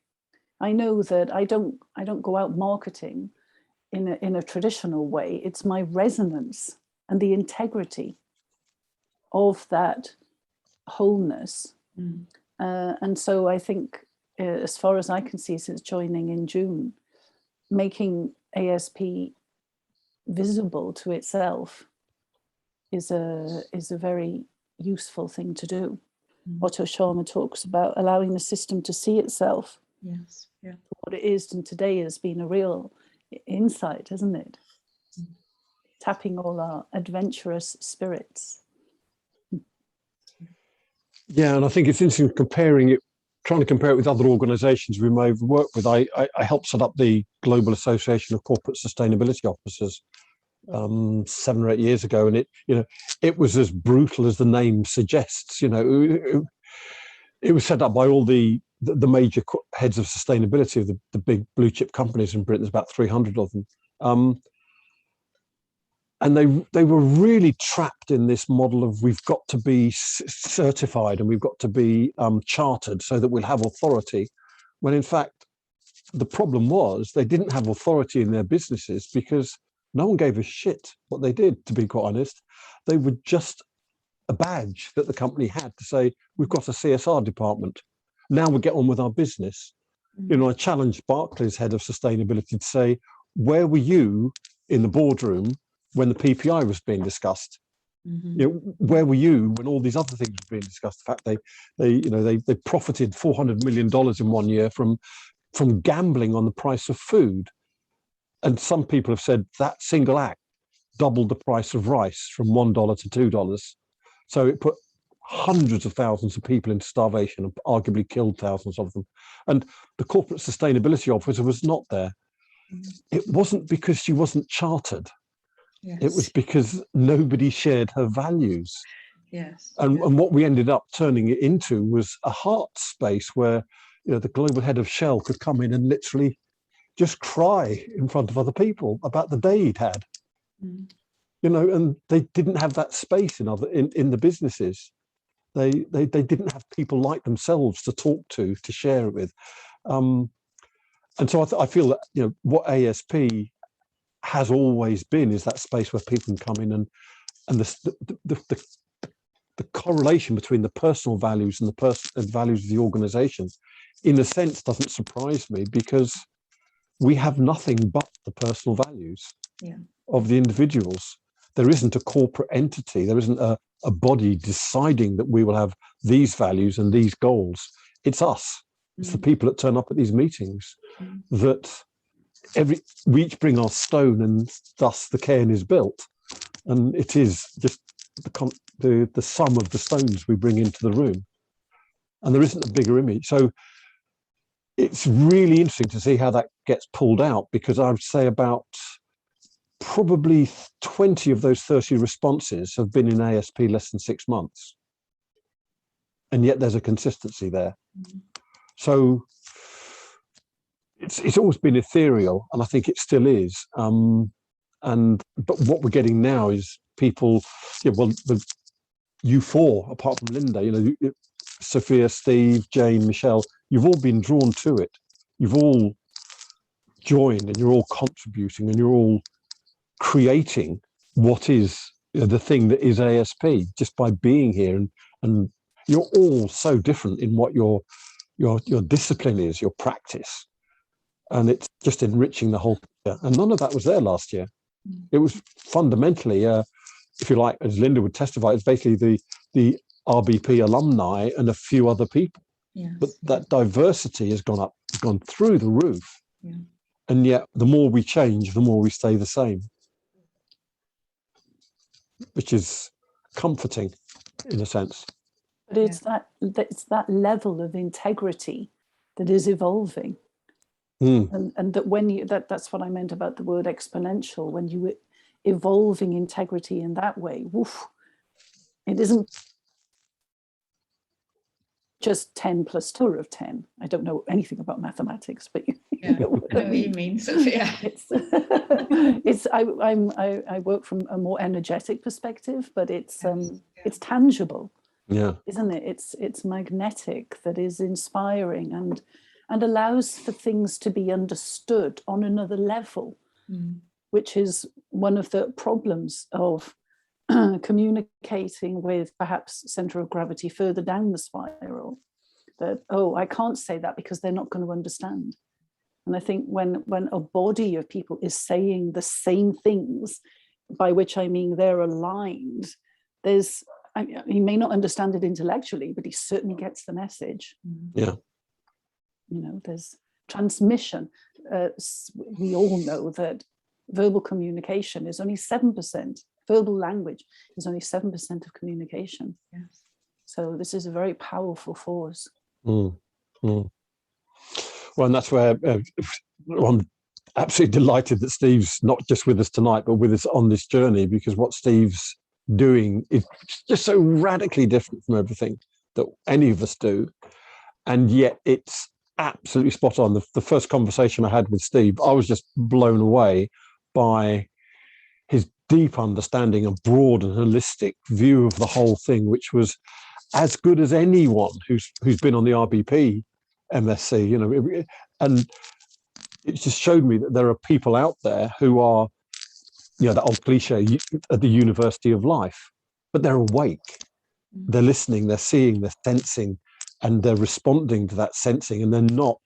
I know that I don't go out marketing in a traditional way. It's my resonance and the integrity of that wholeness. And so I think, as far as I can see, since joining in June, making ASP visible to itself is a very useful thing to do. Otto Scharmer talks about allowing the system to see itself. Yes, yeah. For what it is, and today has been a real insight, hasn't it? Tapping all our adventurous spirits. Yeah, and I think it's interesting trying to compare it with other organisations we may have worked with. I helped set up the Global Association of Corporate Sustainability Officers 7 or 8 years ago, and it was as brutal as the name suggests. It was set up by all the major heads of sustainability of the big blue chip companies in Britain. There's about 300 of them. And they were really trapped in this model of we've got to be certified and we've got to be chartered so that we'll have authority, when in fact the problem was they didn't have authority in their businesses because no one gave a shit what they did, to be quite honest. They were just a badge that the company had to say, we've got a CSR department. Now we'll get on with our business. I challenged Barclays head of sustainability to say, where were you in the boardroom when the PPI was being discussed? Where were you when all these other things were being discussed? The fact they profited $400 million in 1 year from gambling on the price of food. And some people have said that single act doubled the price of rice from $1 to $2. So it put hundreds of thousands of people into starvation and arguably killed thousands of them. And the corporate sustainability officer was not there. It wasn't because she wasn't chartered. Yes. It was because nobody shared her values. Yes. And what we ended up turning it into was a heart space where the global head of Shell could come in and literally just cry in front of other people about the day he'd had. And they didn't have that space in the businesses. They didn't have people like themselves to talk to share it with. And so I feel that what ASP has always been is that space where people can come in and the correlation between the personal values and the values of the organization, in a sense, doesn't surprise me, because we have nothing but the personal values of the individuals. There isn't a corporate entity. There isn't a body deciding that we will have these values and these goals. It's us. It's the people that turn up at these meetings that we each bring our stone, and thus the cairn is built. And it is just the sum of the stones we bring into the room, and there isn't a bigger image. So it's really interesting to see how that gets pulled out, because I would say about probably 20 of those 30 responses have been in ASP less than 6 months, and yet there's a consistency there. So it's always been ethereal, and I think it still is. But what we're getting now is people, you four, apart from Linda, Sophia, Steve, Jane, Michelle, you've all been drawn to it. You've all joined, and you're all contributing, and you're all creating what is the thing that is ASP just by being here. And you're all so different in what your discipline is, your practice, and it's just enriching the whole picture. And none of that was there last year. It was fundamentally, if you like, as Linda would testify, it's basically the RBP alumni and a few other people. Yes. But that diversity has gone through the roof. Yeah. And yet the more we change, the more we stay the same, which is comforting in a sense. But it's that level of integrity that is evolving. And that when that's what I meant about the word exponential. When you evolving integrity in that way, woof, it isn't just 10 plus 2 of 10. I don't know anything about mathematics, but you know what I mean. You mean, Sophia. I work from a more energetic perspective, but it's tangible. Yeah. Isn't it? It's magnetic, that is inspiring and allows for things to be understood on another level, which is one of the problems of communicating with perhaps center of gravity further down the spiral. That, I can't say that because they're not going to understand. And I think when a body of people is saying the same things, by which I mean they're aligned, he may not understand it intellectually, but he certainly gets the message. Yeah. There's transmission. We all know that verbal communication is only 7%. Verbal language is only 7% of communication. Yes. So this is a very powerful force. Well, and that's where I'm absolutely delighted that Steve's not just with us tonight, but with us on this journey, because what Steve's doing is just so radically different from everything that any of us do. And yet it's absolutely spot on. The first conversation I had with Steve, I was just blown away by his deep understanding and broad and holistic view of the whole thing, which was as good as anyone who's been on the RBP MSc, and it just showed me that there are people out there who are, that old cliche, at the University of Life, but they're awake, they're listening, they're seeing, they're sensing, and they're responding to that sensing, and they're not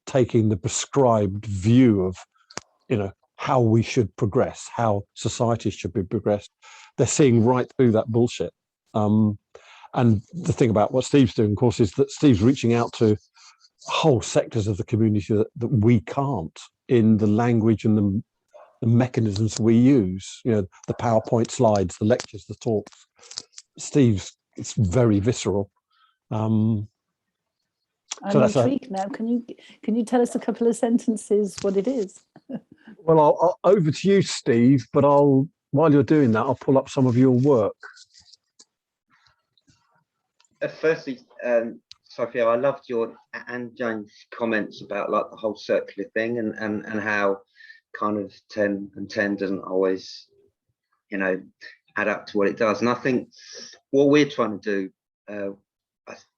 taking the prescribed view of, how we should progress, how society should be progressed. They're seeing right through that bullshit. And the thing about what Steve's doing, of course, is that Steve's reaching out to whole sectors of the community that we can't, in the language and the mechanisms we use, the PowerPoint slides, the lectures, the talks. It's very visceral. I'm intrigued now. Can you tell us a couple of sentences what it is? Well, I'll over to you, Steve, but while you're doing that, I'll pull up some of your work. Firstly, Sophia, I loved your and Jane's comments about like the whole circular thing and how kind of 10 and 10 doesn't always, add up to what it does. And I think what we're trying to do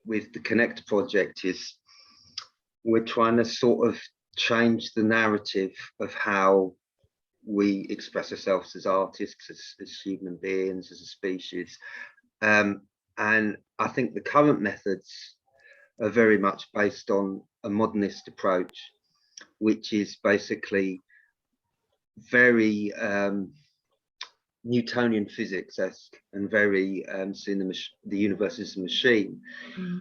with the Connect project is we're trying to sort of change the narrative of how we express ourselves as artists, as human beings, as a species. And I think the current methods are very much based on a modernist approach, which is basically very Newtonian physics-esque and very seeing the universe as a machine.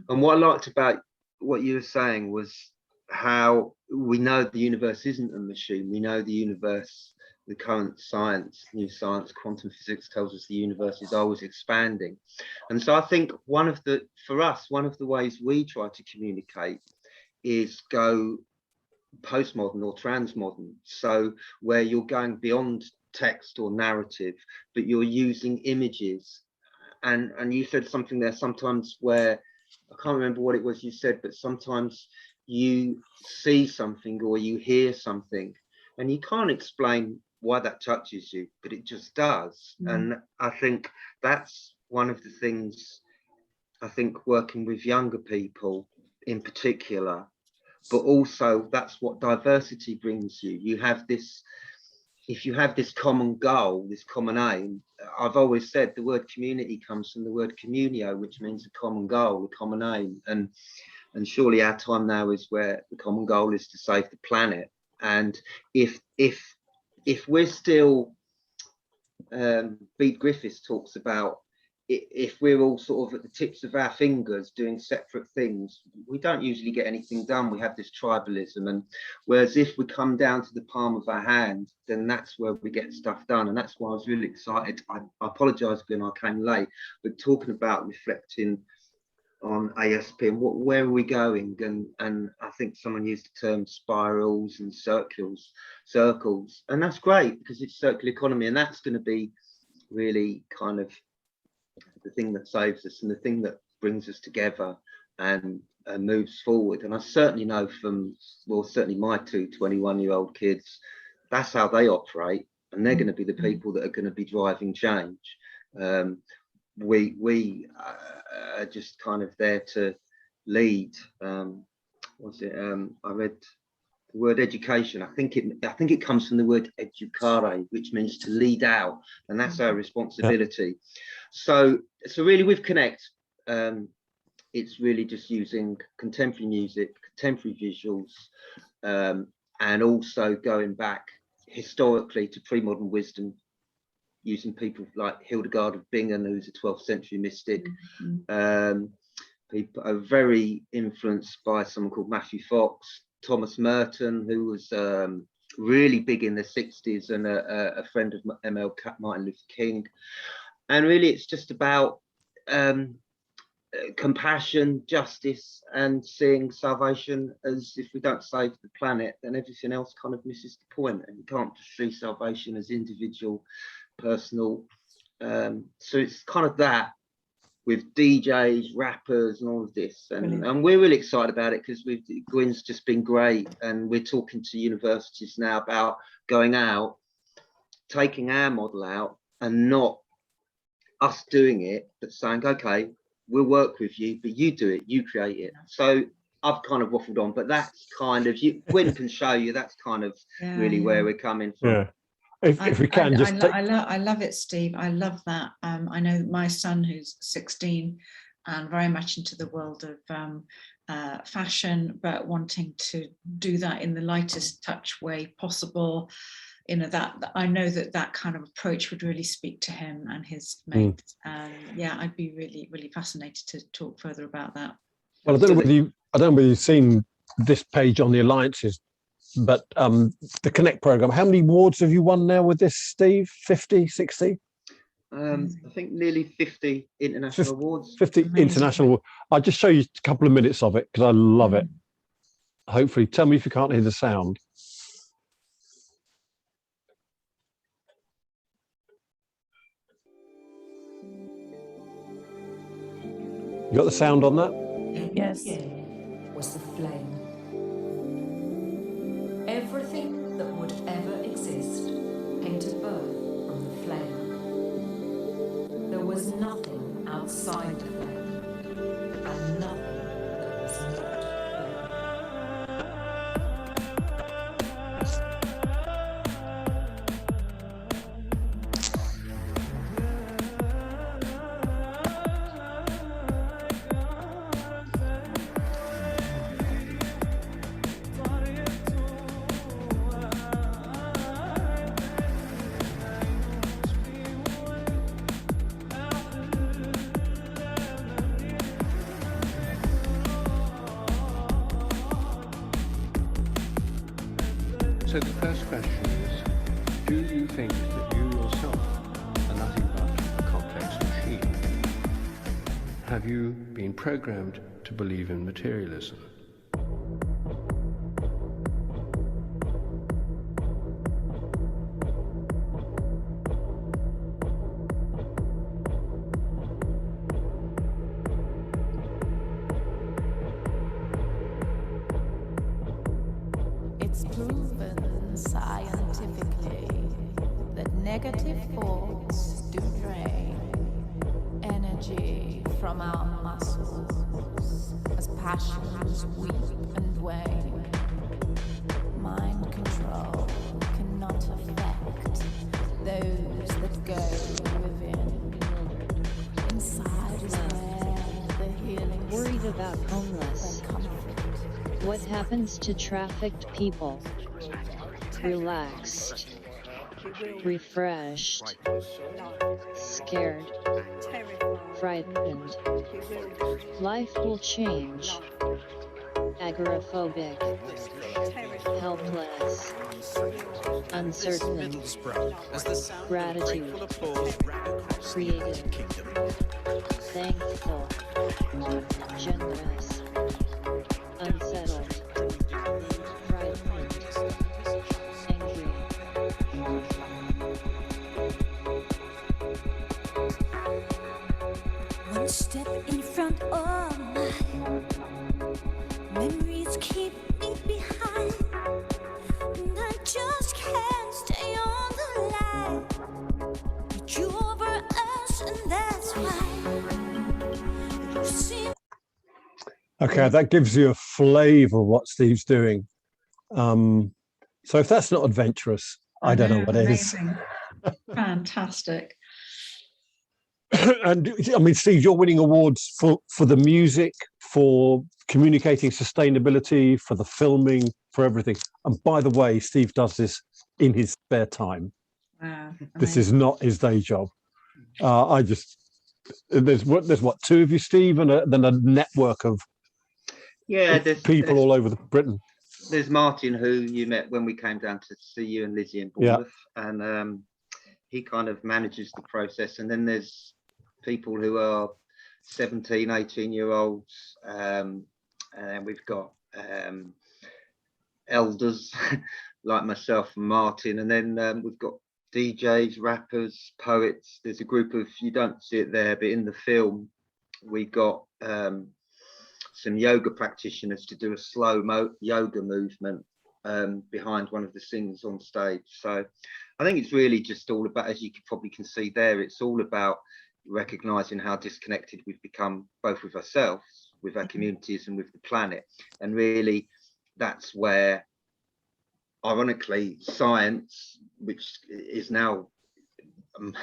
And what I liked about what you were saying was how we know the universe isn't a machine. We know the universe the current science, new science, quantum physics tells us the universe is always expanding. And so I think for us, one of the ways we try to communicate is go postmodern or transmodern. So where you're going beyond text or narrative, but you're using images. And you said something there sometimes where, I can't remember what it was you said, but sometimes you see something or you hear something and you can't explain why that touches you, but it just does. And I think that's one of the things, I think, working with younger people in particular, but also that's what diversity brings you. You have this, if you have this common goal, this common aim, I've always said the word community comes from the word communio, which means a common goal, a common aim. And surely our time now is where the common goal is to save the planet. And if we're still, Bede Griffiths talks about, if we're all sort of at the tips of our fingers doing separate things, we don't usually get anything done. We have this tribalism, and whereas if we come down to the palm of our hand, then that's where we get stuff done. And that's why I was really excited. I apologise when I came late, but talking about reflecting on ASP and where are we going, and I think someone used the term spirals and circles, and that's great because it's circular economy, and that's going to be really kind of the thing that saves us and the thing that brings us together and moves forward. And I certainly know from, well, certainly my two 21-year-old kids, that's how they operate, and they're going to be the people that are going to be driving change. We are just kind of there to lead. What's it? I read the word education. I think it comes from the word educare, which means to lead out, and that's our responsibility. So really with Connect, it's really just using contemporary music, contemporary visuals, and also going back historically to pre-modern wisdom, using people like Hildegard of Bingen, who's a 12th century mystic. People are very influenced by someone called Matthew Fox, Thomas Merton, who was really big in the 60s and a friend of ML Martin Luther King. And really it's just about compassion, justice, and seeing salvation as, if we don't save the planet, then everything else kind of misses the point, and you can't just see salvation as individual, personal. So it's kind of that with DJs, rappers, and all of this, and we're really excited about it because Gwyn's just been great, and we're talking to universities now about going out, taking our model out, and not us doing it, but saying, okay, we'll work with you, but you do it, you create it. So I've kind of waffled on, but that's kind of, Gwyn can show you, that's kind of really where we're coming from. Yeah. If we can I love it, Steve. I love that. I know my son, who's 16 and very much into the world of fashion, but wanting to do that in the lightest touch way possible. You know, that I know that kind of approach would really speak to him and his mates. Yeah, I'd be really, really fascinated to talk further about that. Well, I don't know whether you've seen this page on the alliances, but the Connect program, how many awards have you won now with this, Steve? 50, 60? I think nearly 50 international awards. 50 Amazing. international. I'll just show you a couple of minutes of it because I love it. Hopefully, tell me if you can't hear the sound. You got the sound on that? Yes. Was the flame. Everything that would ever exist came to birth from the flame. There was nothing outside the flame, and nothing that was not flame. So the first question is, Do you think that you yourself are nothing but a complex machine? Have you been programmed to believe in materialism? It's proven scientifically that negative thoughts do drain energy from our muscles as passions weep and wane. Mind control cannot affect those that go within. Inside is where the healing. Worried about homeless. What happens to trafficked people? Relaxed, refreshed, scared, frightened. Life will change. Agoraphobic, helpless, uncertain, gratitude, creative, thankful, generous, unsettled, frightened, angry. One step in front of mine, memories keep me behind, and I just can't stay on the line. But you over us, and that's why you seem. Okay, that gives you a flavour of what Steve's doing. So if that's not adventurous, I don't know what is. Amazing. Fantastic. And I mean, Steve, you're winning awards for the music, for communicating sustainability, for the filming, for everything. And by the way, Steve does this in his spare time. Wow. This is not his day job. There's what, two of you, Steve, and then a network of people all over Britain. There's Martin, who you met when we came down to see you and Lizzie in Bournemouth, and he kind of manages the process. And then there's people who are 17, 18-year-olds, and we've got elders like myself and Martin, and then we've got DJs, rappers, poets. There's a group of, you don't see it there, but in the film we got some yoga practitioners to do a slow yoga movement behind one of the singers on stage. So I think it's really just all about, as you probably can see there, it's all about recognizing how disconnected we've become, both with ourselves, with our communities, and with the planet. And really that's where, ironically, science, which is now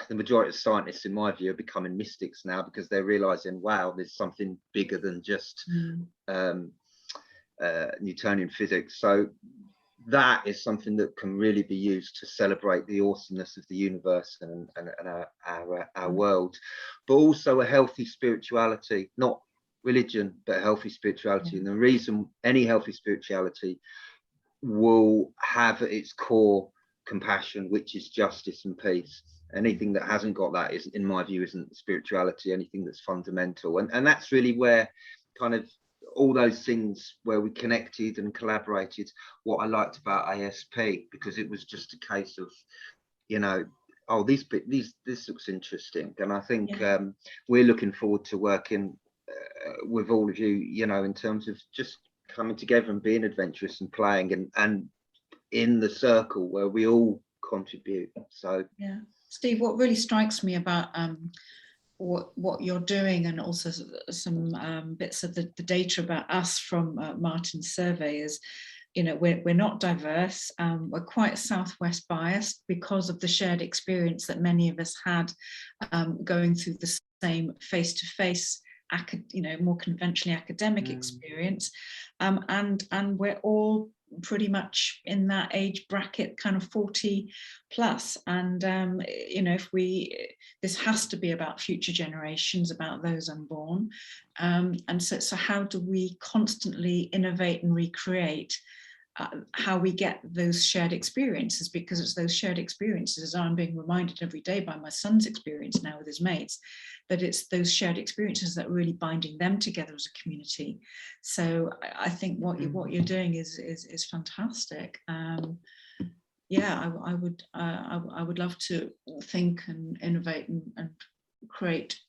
the majority of scientists, in my view, are becoming mystics now, because they're realizing, wow, there's something bigger than just Newtonian physics. So that is something that can really be used to celebrate the awesomeness of the universe and our world, but also a healthy spirituality, not religion, but a healthy spirituality. And the reason any healthy spirituality will have at its core compassion, which is justice and peace. Anything that hasn't got that is, in my view, isn't spirituality. Anything that's fundamental, and that's really where kind of all those things where we connected and collaborated, what I liked about ASP, because it was just a case of, you know, oh, this looks interesting. And I think we're looking forward to working with all of you, you know, in terms of just coming together and being adventurous and playing and in the circle where we all contribute. So yeah, Steve, what really strikes me about what you're doing, and also some bits of the data about us from Martin's survey, is, you know, we're not diverse. We're quite Southwest biased because of the shared experience that many of us had going through the same face-to-face, you know, more conventionally academic experience, and we're all pretty much in that age bracket, kind of 40 plus. And you know, this has to be about future generations, about those unborn, and so how do we constantly innovate and recreate how we get those shared experiences, because it's those shared experiences, as I'm being reminded every day by my son's experience now with his mates, that it's those shared experiences that are really binding them together as a community. So I think what you're doing is fantastic. Yeah, I would love to think and innovate and create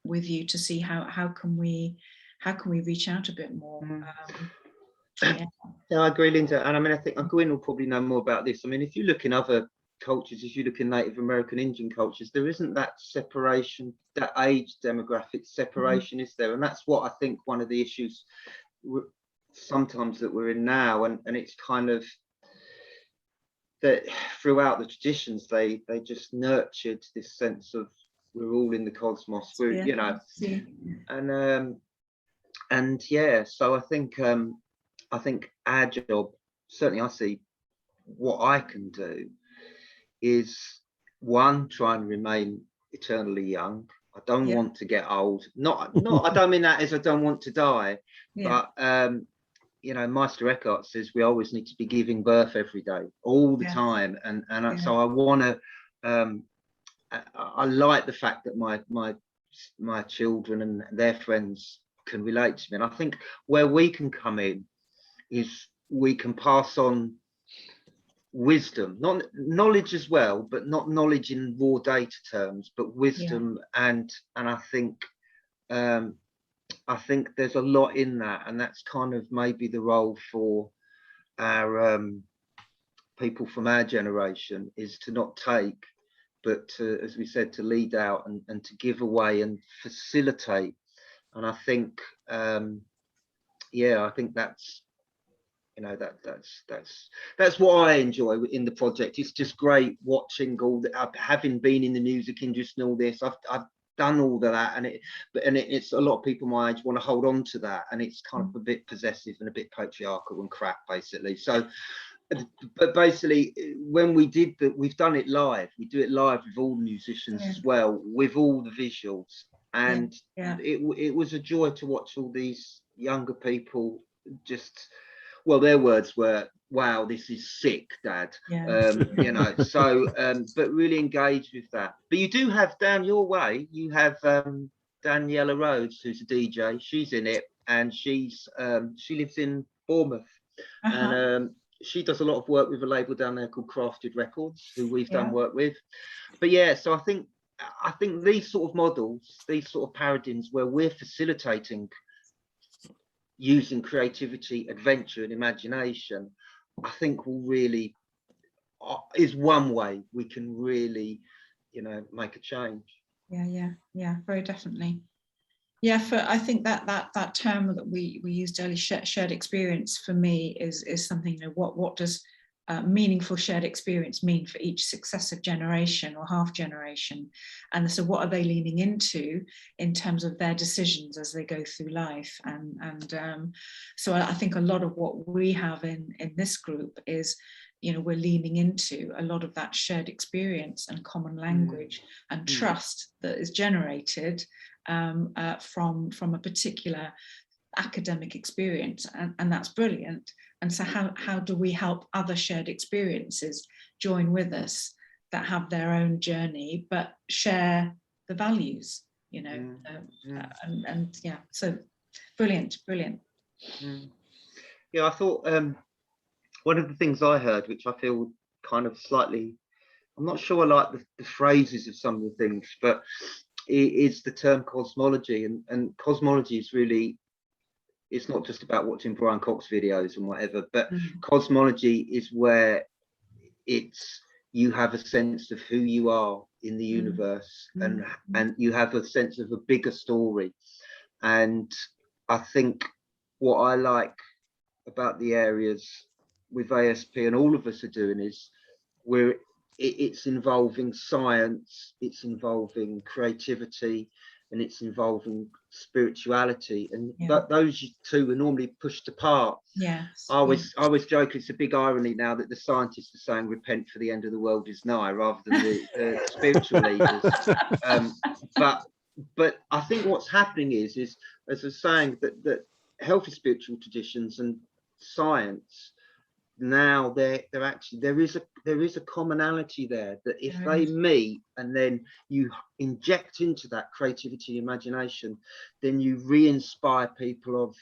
with you to see how can we reach out a bit more. Yeah, I agree, Linda. And I mean, I think Gwyn will probably know more about this. I mean, if you look in other cultures, if you look in Native American Indian cultures, there isn't that separation, that age demographic separation, is there? And that's what I think one of the issues sometimes that we're in now. And it's kind of that throughout the traditions, they just nurtured this sense of we're all in the cosmos, we're, you know, and yeah, so I think our job, certainly I see what I can do is, one, try and remain eternally young. I don't want to get old. Not I don't mean that as I don't want to die, but you know, Meister Eckhart says we always need to be giving birth every day, all the time, and so I want to. I like the fact that my children and their friends can relate to me, and I think where we can come in is we can pass on wisdom, not knowledge as well, but not knowledge in raw data terms, but wisdom, and I think there's a lot in that, and that's kind of maybe the role for our people from our generation, is to not take, but to, as we said, to lead out and to give away and facilitate. And I think I think that's, you know, that's what I enjoy in the project. It's just great watching all that, having been in the music industry and all this. I've done all of that, and it's a lot of people my age want to hold on to that, and it's kind of a bit possessive and a bit patriarchal and crap, basically. So, but basically, when we did that, we've done it live. We do it live with all the musicians as well, with all the visuals, and it was a joy to watch all these younger people just. Well, their words were, "Wow, this is sick, Dad." You know, so but really engaged with that. But you do have down your way, you have Daniela Rhodes, who's a DJ. She's in it, and she lives in Bournemouth, and she does a lot of work with a label down there called Crafted Records, who we've done work with. But yeah, so I think these sort of models, these sort of paradigms where we're facilitating using creativity, adventure and imagination, I think will really is one way we can really, you know, make a change. Yeah, very definitely. Yeah, I think that term that we used earlier, shared experience, for me is something, you know, what does meaningful shared experience mean for each successive generation or half generation, and so what are they leaning into in terms of their decisions as they go through life, and so I think a lot of what we have in this group is, you know, we're leaning into a lot of that shared experience and common language and trust that is generated from a particular academic experience, and that's brilliant. And so how do we help other shared experiences join with us that have their own journey but share the values, you know, and yeah, so brilliant. Yeah, I thought one of the things I heard, which I feel kind of slightly, I'm not sure I like the phrases of some of the things, but it's the term cosmology, and cosmology is really, it's not just about watching Brian Cox videos and whatever, but cosmology is where you have a sense of who you are in the universe, and you have a sense of a bigger story. And I think what I like about the areas with ASP and all of us are doing is it's involving science, it's involving creativity, and it's involving spirituality, and those two are normally pushed apart. I always joke, it's a big irony now that the scientists are saying repent for the end of the world is nigh, rather than the spiritual leaders. But I think what's happening is as I was saying, that healthy spiritual traditions and science now they're actually, there is a commonality there, that if they meet and then you inject into that creativity, imagination, then you re-inspire people of,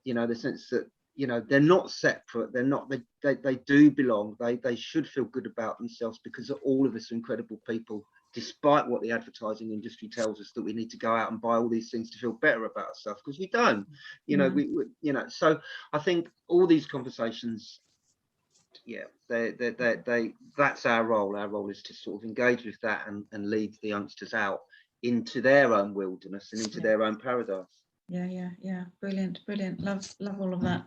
you know, the sense that, you know, they're not separate, they're not, they do belong, they should feel good about themselves, because all of us are incredible people, despite what the advertising industry tells us, that we need to go out and buy all these things to feel better about ourselves, because we don't, you know, we you know. So I think all these conversations, yeah, that's our role. Our role is to sort of engage with that and lead the youngsters out into their own wilderness and into their own paradise. Yeah. Brilliant. Love all of that.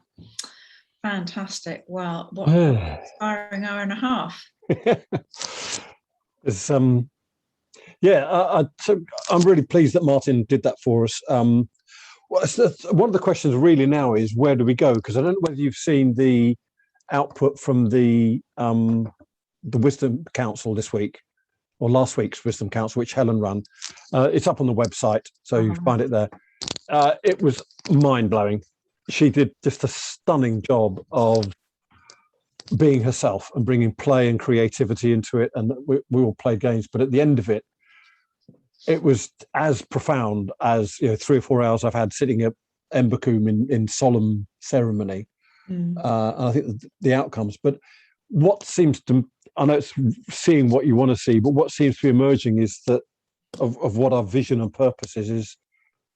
Fantastic. Well, what an inspiring hour and a half. It's I'm really pleased that Martin did that for us. One of the questions really now is, where do we go? Because I don't know whether you've seen the output from the Wisdom Council this week, or last week's Wisdom Council, which Helen ran. It's up on the website, so you find it there. It was mind-blowing. She did just a stunning job of being herself and bringing play and creativity into it, and we all played games, but at the end of it, it was as profound as, you know, 3 or 4 hours I've had sitting at Embercombe in solemn ceremony. And I think the outcomes, but what seems to, I know it's seeing what you want to see, but what seems to be emerging is that of what our vision and purpose is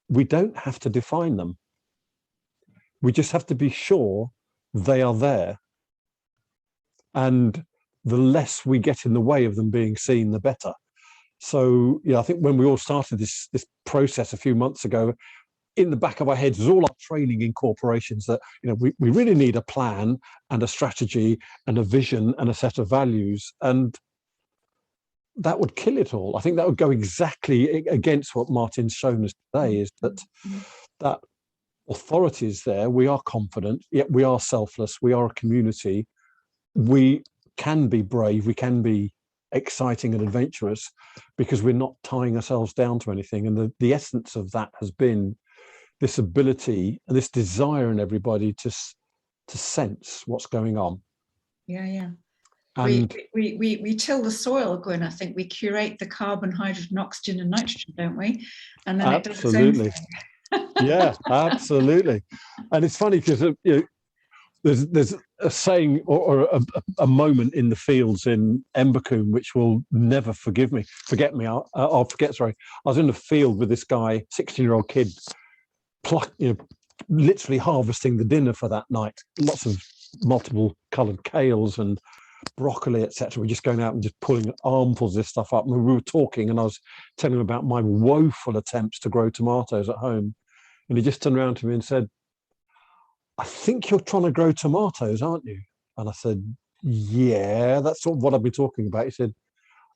we don't have to define them. We just have to be sure they are there. And the less we get in the way of them being seen, the better. So, yeah, I think when we all started this process a few months ago, in the back of our heads was all our training in corporations that, you know, we really need a plan and a strategy and a vision and a set of values. And that would kill it all. I think that would go exactly against what Martin's shown us today, is that authority is there. We are confident, yet we are selfless. We are a community. We can be brave. We can be exciting and adventurous because we're not tying ourselves down to anything. And the essence of that has been this ability and this desire in everybody to sense what's going on. Yeah. And we till the soil, Gwyn. I think we curate the carbon, hydrogen, oxygen, and nitrogen, don't we? And then absolutely, it does its own thing. Yeah, absolutely. And it's funny because there's a saying or a moment in the fields in Embercombe which will never forget me. I'll forget. Sorry, I was in the field with this guy, 16-year-old kid, literally harvesting the dinner for that night. Lots of multiple coloured kales and broccoli, etc. We're just going out and just pulling armfuls of this stuff up. And we were talking, and I was telling him about my woeful attempts to grow tomatoes at home. And he just turned around to me and said, "I think you're trying to grow tomatoes, aren't you?" And I said, "Yeah, that's sort of what I've been talking about." He said,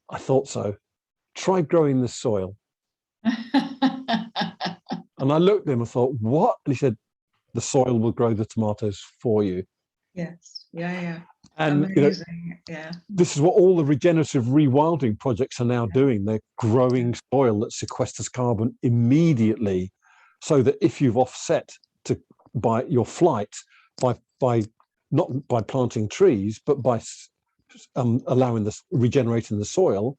"I thought so. Try growing the soil." And I looked at him and thought, "What?" And he said, "The soil will grow the tomatoes for you." Yes. Yeah. And amazing. This is what all the regenerative rewilding projects are now doing. They're growing soil that sequesters carbon immediately, so that if you've offset by your flight by not by planting trees, but by allowing regenerating the soil,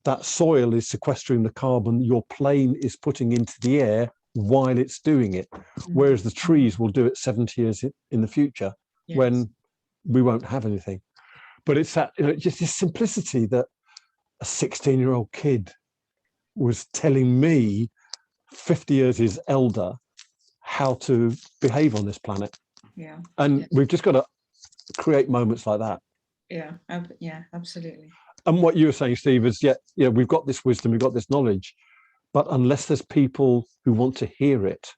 that soil is sequestering the carbon your plane is putting into the air while it's doing it. Whereas the trees will do it 70 years in the future, when we won't have anything. But it's that, just this simplicity that a 16-year-old kid was telling me 50 years his elder how to behave on this planet. Yeah. And we've just got to create moments like that. Yeah, absolutely. And what you were saying, Steve, is we've got this wisdom, we've got this knowledge, but unless there's people who want to hear it,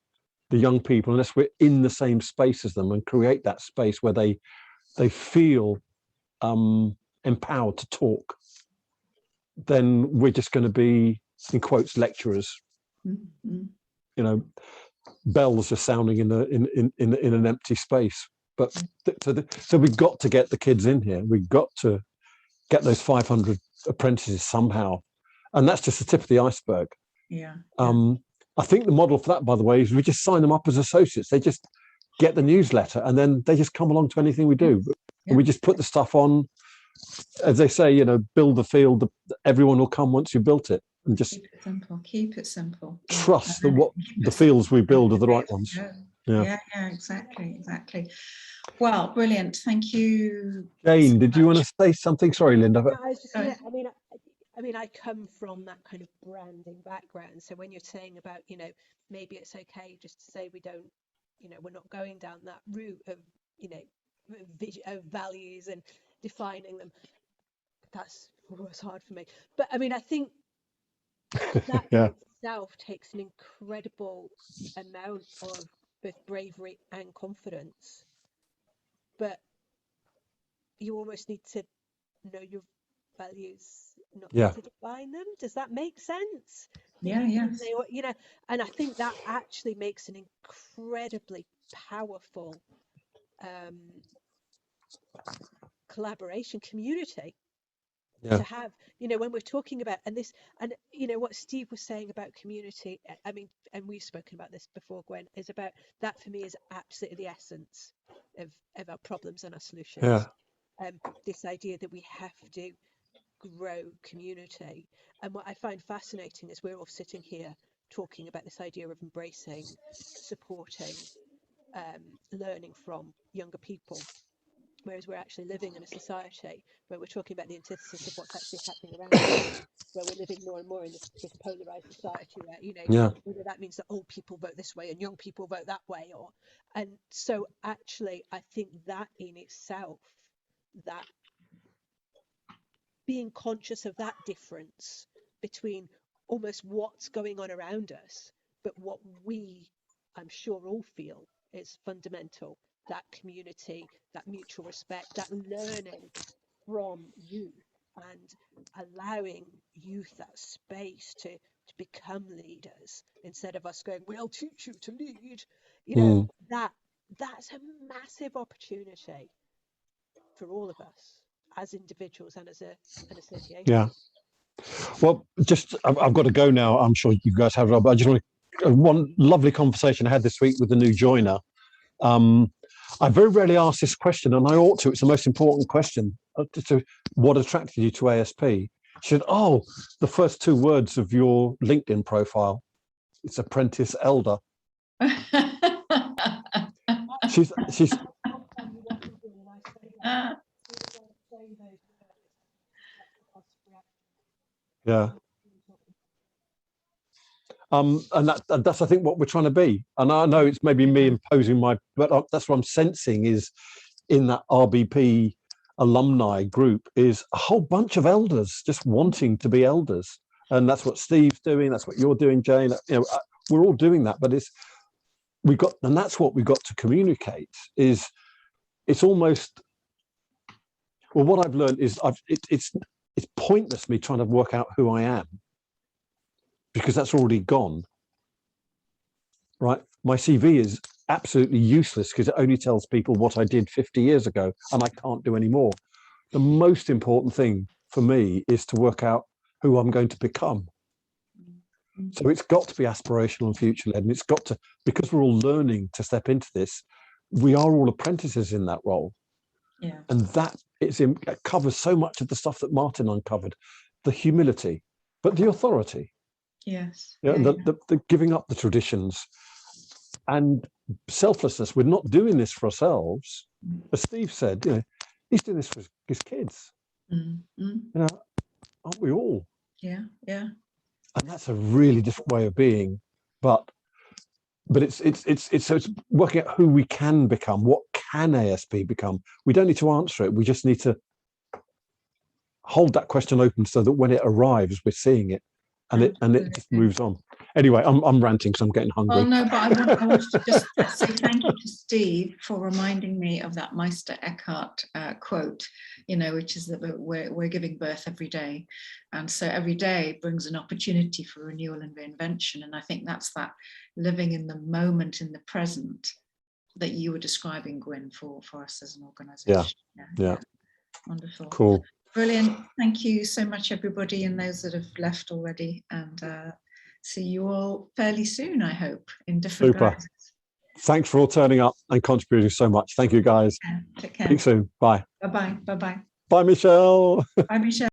the young people, unless we're in the same space as them and create that space where they feel empowered to talk, then we're just going to be, in quotes, lecturers. Mm-hmm. Bells are sounding in an empty space. But so we've got to get the kids in here. We've got to get those 500 apprentices somehow, and that's just the tip of the iceberg. Yeah. I think the model for that, by the way, is we just sign them up as associates. They just get the newsletter, and then they just come along to anything we do. Yeah. We just put the stuff on, as they say, build the field. Everyone will come once you built it, and just Keep it simple. Keep it simple. trust that what the fields we build are the right ones. Yeah, exactly. Well, brilliant. Thank you. Jane, did you want to say something? Sorry, Linda. No, I was just gonna, I mean, I come from that kind of branding background. So when you're saying about, maybe it's okay just to say we don't, we're not going down that route of, of values and defining them. That's always hard for me. But I mean, I think that in itself takes an incredible amount of both bravery and confidence. But you almost need to know your values, not to define them. Does that make sense? Yeah, yes. And I think that actually makes an incredibly powerful collaboration community to have, when we're talking about, and what Steve was saying about community, I mean, and we've spoken about this before, Gwen, is about that for me is absolutely the essence of our problems and our solutions. This idea that we have to grow community. And what I find fascinating is we're all sitting here talking about this idea of embracing, supporting, learning from younger people, whereas we're actually living in a society where we're talking about the antithesis of what's actually happening around us, where we're living more and more in this polarized society where, whether that means that old people vote this way and young people vote that way, and so actually I think that in itself, that being conscious of that difference between almost what's going on around us, but what we, I'm sure, all feel is fundamental, that community, that mutual respect, that learning from youth and allowing youth that space to become leaders instead of us going, we'll teach you to lead, that's a massive opportunity for all of us as individuals and as an association. Yeah. Well, I've got to go now. I'm sure you guys have, but I just want to, one lovely conversation I had this week with the new joiner. I very rarely ask this question, and I ought to. It's the most important question. What attracted you to ASP? She said, "Oh, the first two words of your LinkedIn profile. It's apprentice elder." she's. Yeah. And that's I think what we're trying to be. And I know it's maybe me imposing but that's what I'm sensing is in that RBP alumni group is a whole bunch of elders just wanting to be elders, and that's what Steve's doing. That's what you're doing, Jane. We're all doing that, but that's what we've got to communicate. It's almost, well, what I've learned is it's pointless me trying to work out who I am, because that's already gone, right? My CV is absolutely useless because it only tells people what I did 50 years ago, and I can't do any more. The most important thing for me is to work out who I'm going to become. So it's got to be aspirational and future-led, and it's got to, because we're all learning to step into this, we are all apprentices in that role. Yeah. And it covers so much of the stuff that Martin uncovered, the humility, but the authority. Yes. The giving up the traditions and selflessness. We're not doing this for ourselves. As Steve said, he's doing this for his kids. Aren't we all? Yeah. And that's a really different way of being. But it's working out who we can become. What can ASP become? We don't need to answer it. We just need to hold that question open so that when it arrives, we're seeing it. And it just moves on. Anyway, I'm ranting because I'm getting hungry. Oh no, but I want to just say thank you to Steve for reminding me of that Meister Eckhart quote, which is that we're giving birth every day, and so every day brings an opportunity for renewal and reinvention. And I think that's that living in the moment, in the present, that you were describing, Gwen, for us as an organisation. Yeah. Wonderful. Cool. Brilliant. Thank you so much, everybody, and those that have left already. And see you all fairly soon, I hope, in different guises. thanks for all turning up and contributing so much. Thank you, guys. Take care. Speak soon. Bye. Bye-bye. Bye-bye. Bye, Michelle. Bye, Michelle.